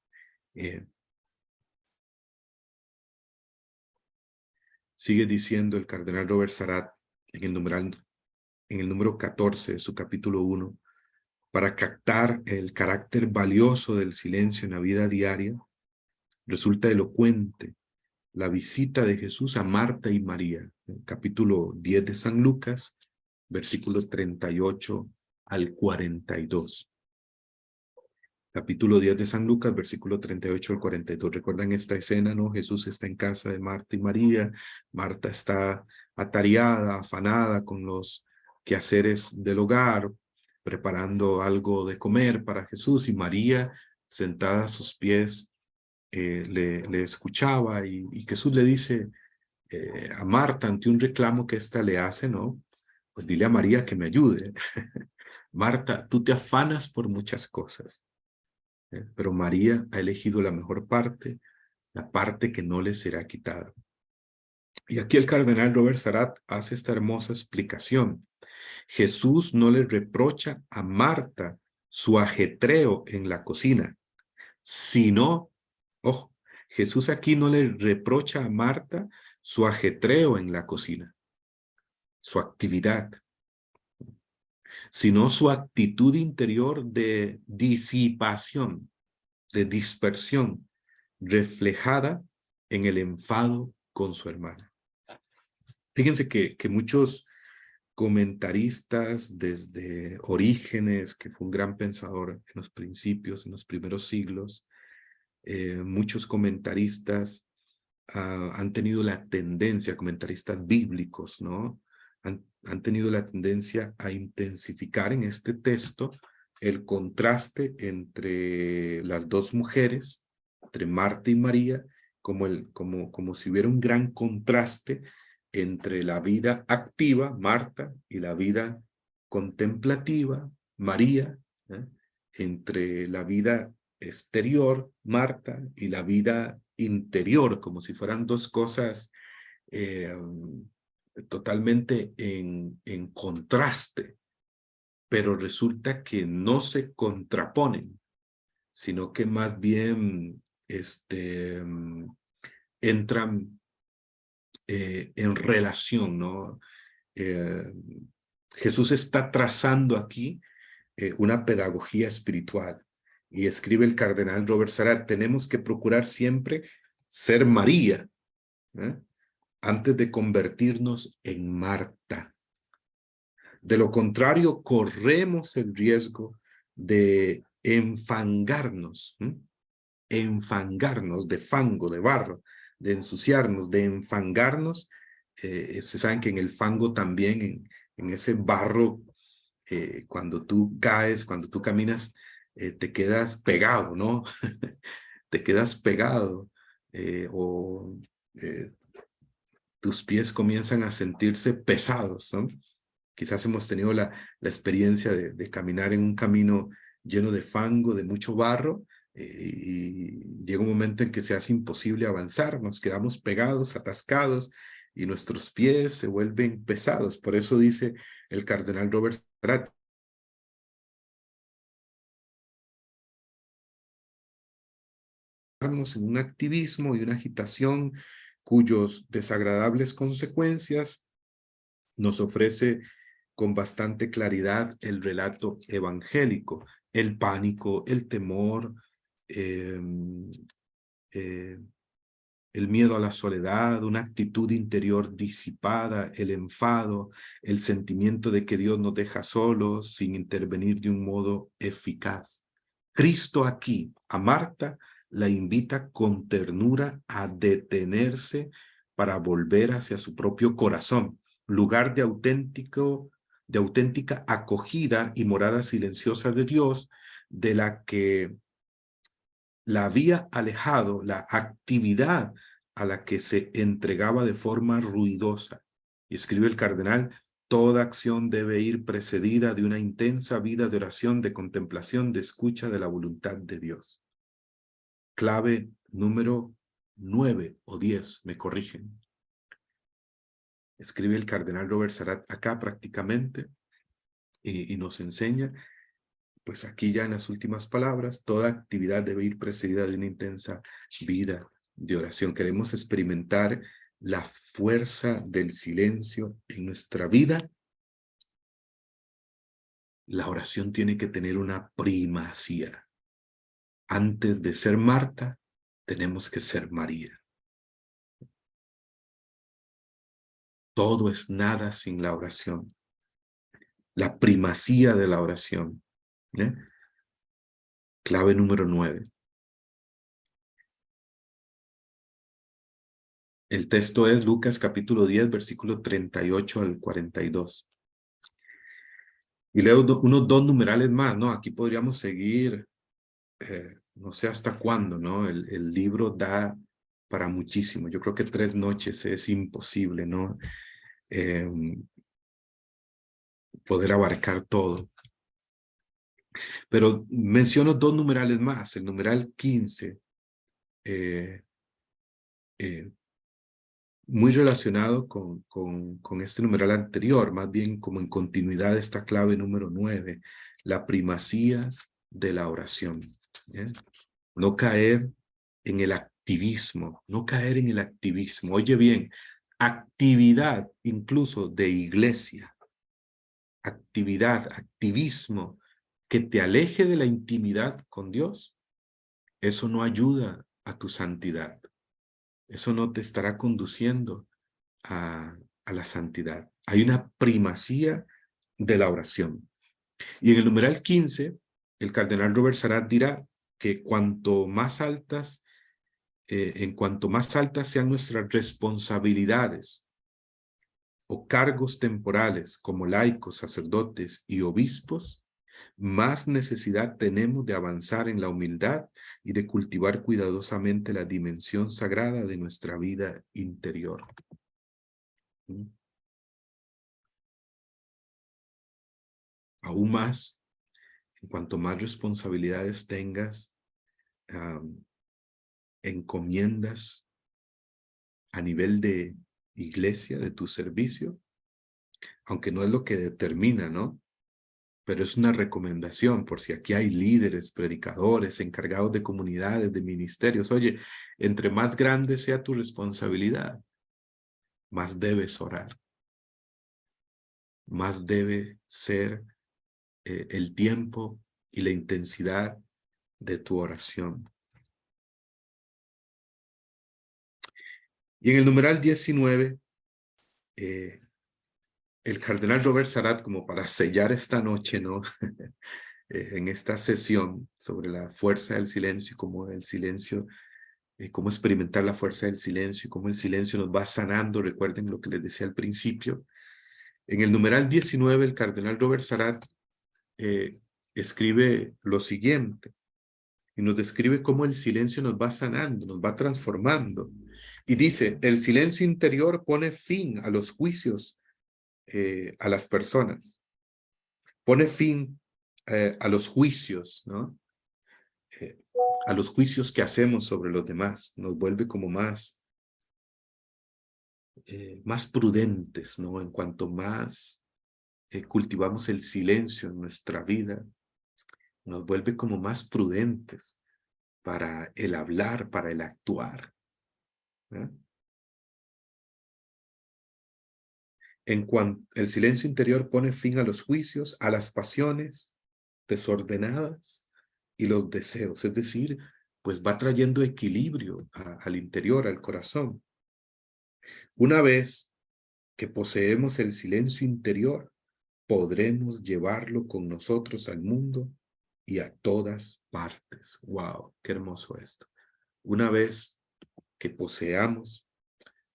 Sigue diciendo el cardenal Robert Sarrat en el número 14 de su capítulo 1, para captar el carácter valioso del silencio en la vida diaria, resulta elocuente la visita de Jesús a Marta y María, capítulo 10 de San Lucas, versículos 38 al 42. Capítulo 10 de San Lucas, versículo 38 al 42. ¿Recuerdan esta escena, no? Jesús está en casa de Marta y María. Marta está atareada, afanada con los quehaceres del hogar, preparando algo de comer para Jesús, y María, sentada a sus pies, le escuchaba, y Jesús le dice a Marta, ante un reclamo que ésta le hace, ¿no? Pues dile a María que me ayude. Marta, tú te afanas por muchas cosas, pero María ha elegido la mejor parte, la parte que no le será quitada. Y aquí el cardenal Robert Sarat hace esta hermosa explicación. Jesús no le reprocha a Marta su ajetreo en la cocina, sino, ojo, Jesús aquí no le reprocha a Marta su ajetreo en la cocina, su actividad, sino su actitud interior de disipación, de dispersión, reflejada en el enfado con su hermana. Fíjense que muchos comentaristas desde Orígenes, que fue un gran pensador en los principios, en los primeros siglos, muchos comentaristas han tenido la tendencia, comentaristas bíblicos, ¿no? Han tenido la tendencia a intensificar en este texto el contraste entre las dos mujeres, entre Marta y María, como si hubiera un gran contraste entre la vida activa, Marta, y la vida contemplativa, María, ¿eh? Entre la vida exterior, Marta, y la vida interior, como si fueran dos cosas eh, totalmente en contraste, pero resulta que no se contraponen, sino que más bien entran en relación, ¿no? Eh, Jesús está trazando aquí una pedagogía espiritual. Y escribe el cardenal Robert Sarat, tenemos que procurar siempre ser María, ¿eh? Antes de convertirnos en Marta. De lo contrario, corremos el riesgo de enfangarnos, enfangarnos de fango, de barro, de ensuciarnos, de enfangarnos. Se saben que en el fango también, en ese barro, cuando tú caes, cuando tú caminas, te quedas pegado, ¿no? Te quedas pegado o tus pies comienzan a sentirse pesados, ¿no? Quizás hemos tenido la experiencia de caminar en un camino lleno de fango, de mucho barro, y llega un momento en que se hace imposible avanzar, nos quedamos pegados, atascados, y nuestros pies se vuelven pesados. Por eso dice el cardenal Robert Spratt, en un activismo y una agitación cuyos desagradables consecuencias nos ofrece con bastante claridad el relato evangélico, el pánico, el temor, eh, eh, el miedo a la soledad, una actitud interior disipada, el enfado, el sentimiento de que Dios nos deja solos sin intervenir de un modo eficaz. Cristo aquí, a Marta, la invita con ternura a detenerse para volver hacia su propio corazón, lugar de auténtica acogida y morada silenciosa de Dios, de la que la había alejado la actividad a la que se entregaba de forma ruidosa. Y escribe el cardenal, toda acción debe ir precedida de una intensa vida de oración, de contemplación, de escucha de la voluntad de Dios. Clave número 9 o 10, me corrigen. Escribe el cardenal Robert Sarat acá prácticamente y nos enseña, pues aquí ya en las últimas palabras, toda actividad debe ir precedida de una intensa vida de oración. Queremos experimentar la fuerza del silencio en nuestra vida. La oración tiene que tener una primacía. Antes de ser Marta, tenemos que ser María. Todo es nada sin la oración. La primacía de la oración. ¿Eh? Clave número 9. El texto es Lucas capítulo 10, versículo 38 al 42. Y leo unos dos numerales más, ¿no? Aquí podríamos seguir, no sé hasta cuándo, ¿no? El libro da para muchísimo. Yo creo que 3 noches es imposible, ¿no? Eh, poder abarcar todo. Pero menciono dos numerales más. El numeral 15 muy relacionado con este numeral anterior, más bien como en continuidad de esta clave número 9, la primacía de la oración. ¿Bien? No caer en el activismo, no caer en el activismo. Oye bien, actividad incluso de iglesia, actividad, activismo que te aleje de la intimidad con Dios, eso no ayuda a tu santidad. Eso no te estará conduciendo a la santidad. Hay una primacía de la oración. Y en el numeral 15, el cardenal Robert Sarrat dirá que en cuanto más altas sean nuestras responsabilidades o cargos temporales como laicos, sacerdotes y obispos, más necesidad tenemos de avanzar en la humildad y de cultivar cuidadosamente la dimensión sagrada de nuestra vida interior. Aún más, en cuanto más responsabilidades tengas, encomiendas a nivel de iglesia, de tu servicio, aunque no es lo que determina, ¿no? Pero es una recomendación por si aquí hay líderes, predicadores, encargados de comunidades, de ministerios. Oye, entre más grande sea tu responsabilidad, más debes orar, más debe ser el tiempo y la intensidad de tu oración. Y en el numeral 19, el cardenal Robert Sarrat, como para sellar esta noche, ¿no? En esta sesión sobre la fuerza del silencio, cómo el silencio, cómo experimentar la fuerza del silencio, cómo el silencio nos va sanando. Recuerden lo que les decía al principio. En el numeral 19, el cardenal Robert Sarrat escribe lo siguiente, y nos describe cómo el silencio nos va sanando, nos va transformando. Y dice, el silencio interior pone fin a los juicios a las personas, pone fin a los juicios, ¿no? Eh, a los juicios que hacemos sobre los demás, nos vuelve como más prudentes, ¿no? En cuanto más cultivamos el silencio en nuestra vida, nos vuelve como más prudentes para el hablar, para el actuar, ¿eh? En cuanto el silencio interior pone fin a los juicios, a las pasiones desordenadas y los deseos, es decir, pues va trayendo equilibrio al interior, al corazón. Una vez que poseemos el silencio interior, podremos llevarlo con nosotros al mundo y a todas partes. ¡Wow! ¡Qué hermoso esto! Una vez que poseamos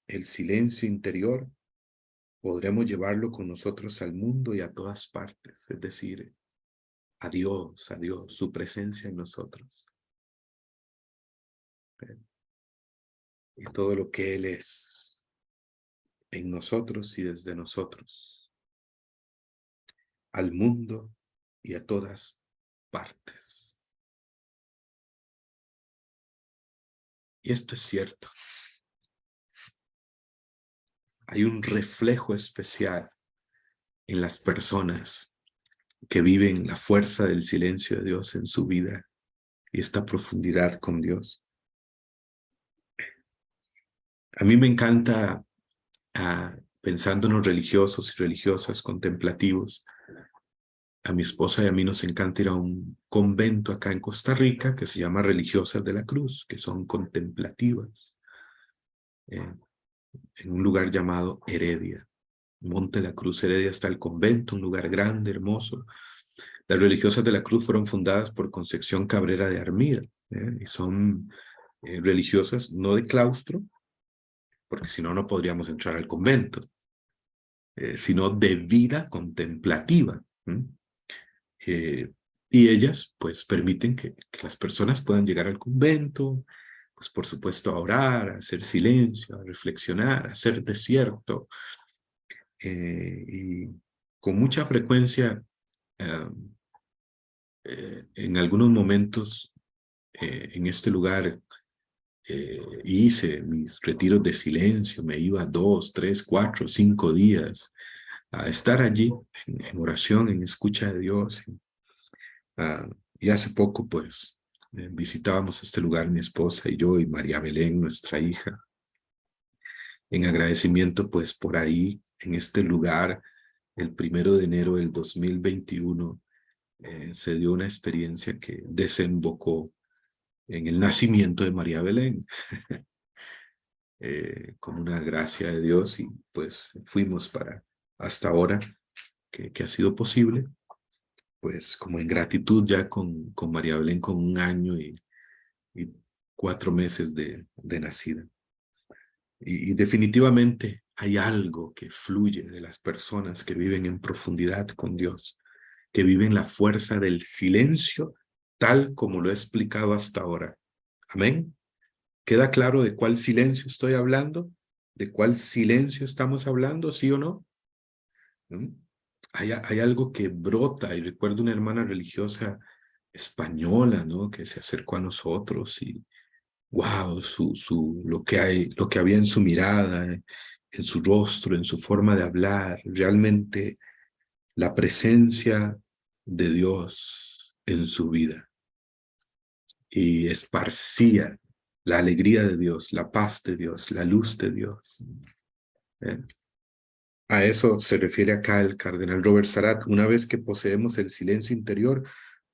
el silencio interior, podremos llevarlo con nosotros al mundo y a todas partes. Es decir, a Dios, su presencia en nosotros. Y todo lo que Él es en nosotros y desde nosotros, al mundo y a todas partes. Y esto es cierto. Hay un reflejo especial en las personas que viven la fuerza del silencio de Dios en su vida y esta profundidad con Dios. A mí me encanta, pensando en los religiosos y religiosas contemplativos, a mi esposa y a mí nos encanta ir a un convento acá en Costa Rica que se llama Religiosas de la Cruz, que son contemplativas, en un lugar llamado Heredia. Monte la Cruz, Heredia, está el convento, un lugar grande, hermoso. Las Religiosas de la Cruz fueron fundadas por Concepción Cabrera de Armida, y son religiosas no de claustro, porque si no, no podríamos entrar al convento, sino de vida contemplativa. Y ellas, pues, permiten que las personas puedan llegar al convento, pues, por supuesto, a orar, a hacer silencio, a reflexionar, a hacer desierto. Y con mucha frecuencia, en algunos momentos, en este lugar, hice mis retiros de silencio, me iba 2, 3, 4, 5 días a estar allí en oración, en escucha de Dios. Y hace poco, pues, visitábamos este lugar mi esposa y yo y María Belén, nuestra hija, en agradecimiento, pues, por ahí, en este lugar, el 1 de enero del 2021, se dio una experiencia que desembocó en el nacimiento de María Belén, con una gracia de Dios, y pues fuimos para hasta ahora que ha sido posible, pues como en gratitud ya con María Belén con 1 año y 4 meses de nacida. Y definitivamente hay algo que fluye de las personas que viven en profundidad con Dios, que viven la fuerza del silencio, tal como lo he explicado hasta ahora. Amén. ¿Queda claro de cuál silencio estoy hablando? ¿De cuál silencio estamos hablando, sí o no? ¿Mm? Hay algo que brota, y recuerdo una hermana religiosa española, ¿no? Que se acercó a nosotros y wow, lo que había en su mirada, en su rostro, en su forma de hablar, realmente la presencia de Dios en su vida, y esparcía la alegría de Dios, la paz de Dios, la luz de Dios. ¿Eh? A eso se refiere acá el cardenal Robert Sarat. Una vez que poseemos el silencio interior,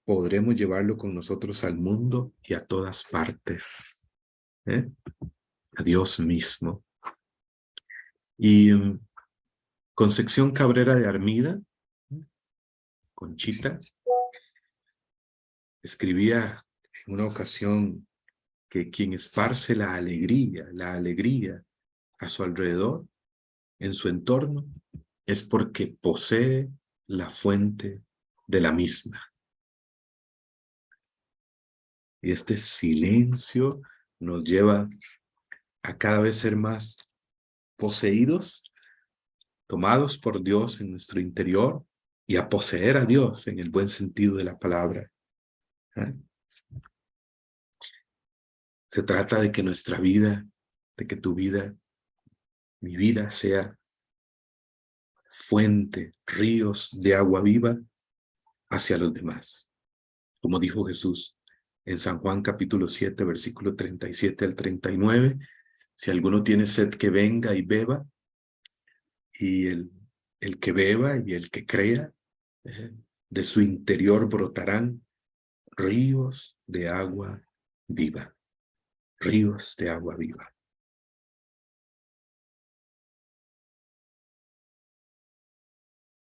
podremos llevarlo con nosotros al mundo y a todas partes. ¿Eh? A Dios mismo. Y Concepción Cabrera de Armida, Conchita, escribía en una ocasión que quien esparce la alegría a su alrededor, en su entorno, es porque posee la fuente de la misma. Y este silencio nos lleva a cada vez ser más poseídos, tomados por Dios en nuestro interior, y a poseer a Dios en el buen sentido de la palabra. ¿Eh? Se trata de que nuestra vida, de que tu vida, mi vida, sea fuente, ríos de agua viva hacia los demás. Como dijo Jesús en San Juan capítulo 7, versículo 37 al 39, si alguno tiene sed, que venga y beba, y el que beba y el que crea, de su interior brotarán ríos de agua viva, ríos de agua viva.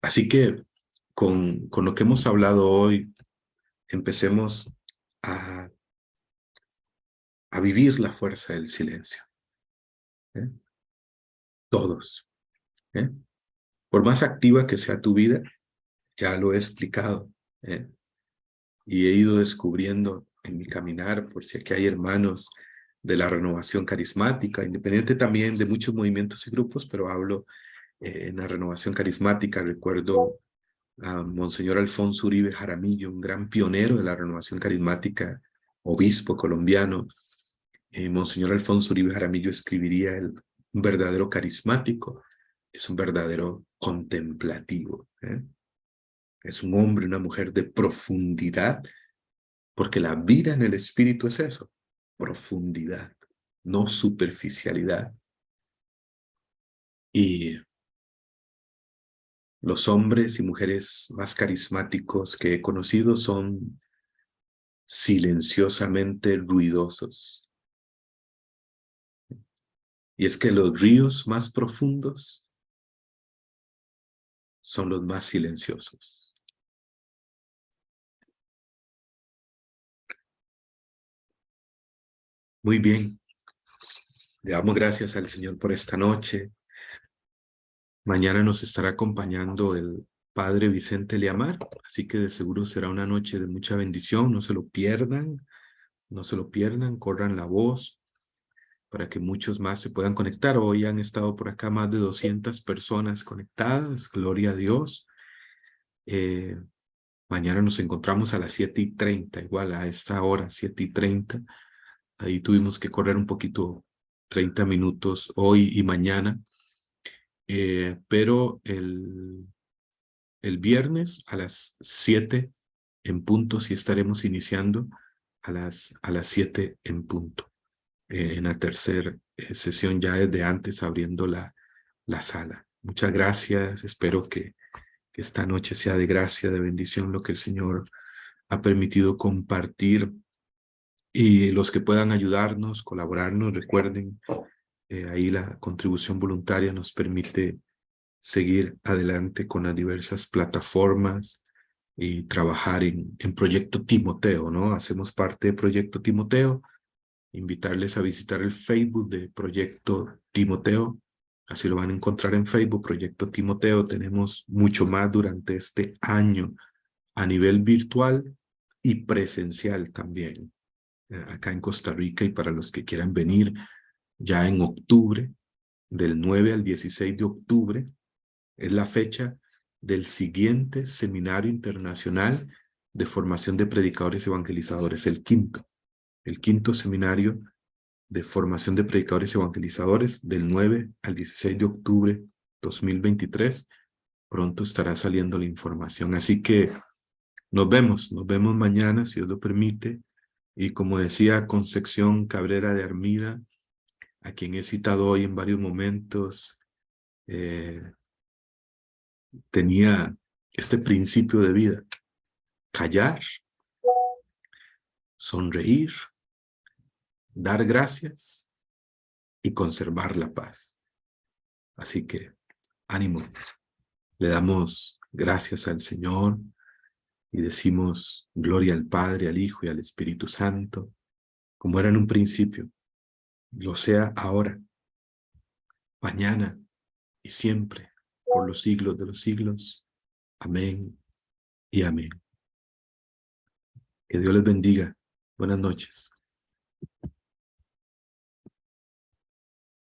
Así que con lo que hemos hablado hoy, empecemos a, a vivir la fuerza del silencio. ¿Eh? Todos. ¿Eh? Por más activa que sea tu vida, ya lo he explicado, ¿eh? Y he ido descubriendo en mi caminar, por si aquí hay hermanos de la renovación carismática, independiente también de muchos movimientos y grupos, pero hablo en la renovación carismática. Recuerdo a Monseñor Alfonso Uribe Jaramillo, un gran pionero de la renovación carismática, obispo colombiano. Monseñor Alfonso Uribe Jaramillo escribiría: un verdadero carismático es un verdadero contemplativo. Es un hombre, una mujer de profundidad, porque la vida en el espíritu es eso, profundidad, no superficialidad. Y los hombres y mujeres más carismáticos que he conocido son silenciosamente ruidosos. Y es que los ríos más profundos son los más silenciosos. Muy bien, le damos gracias al Señor por esta noche. Mañana nos estará acompañando el Padre Vicente Leamar, así que de seguro será una noche de mucha bendición. No se lo pierdan, no se lo pierdan, corran la voz para que muchos más se puedan conectar. Hoy han estado por acá más de 200 personas conectadas, gloria a Dios. Mañana nos encontramos a las 7:30, igual a esta hora, 7:30. Ahí tuvimos que correr un poquito 30 minutos hoy y mañana, pero el viernes a las 7 en punto, sí estaremos iniciando a las 7 en punto, en la tercera sesión ya desde antes abriendo la sala. Muchas gracias, espero que esta noche sea de gracia, de bendición, lo que el Señor ha permitido compartir, y los que puedan ayudarnos, colaborarnos, recuerden, ahí la contribución voluntaria nos permite seguir adelante con las diversas plataformas y trabajar en Proyecto Timoteo, ¿no? Hacemos parte de Proyecto Timoteo. Invitarles a visitar el Facebook de Proyecto Timoteo. Así lo van a encontrar en Facebook, Proyecto Timoteo. Tenemos mucho más durante este año a nivel virtual y presencial también, acá en Costa Rica, y para los que quieran venir ya en octubre, del 9 al 16 de octubre, es la fecha del siguiente Seminario Internacional de Formación de Predicadores Evangelizadores, el quinto seminario de formación de predicadores evangelizadores, del 9 al 16 de octubre 2023. Pronto estará saliendo la información, así que nos vemos mañana, si Dios lo permite. Y como decía Concepción Cabrera de Armida, a quien he citado hoy en varios momentos, tenía este principio de vida: callar, sonreír, dar gracias y conservar la paz. Así que ánimo, le damos gracias al Señor y decimos gloria al Padre, al Hijo y al Espíritu Santo, como era en un principio, lo sea ahora, mañana y siempre, por los siglos de los siglos. Amén y amén. Que Dios les bendiga. Buenas noches.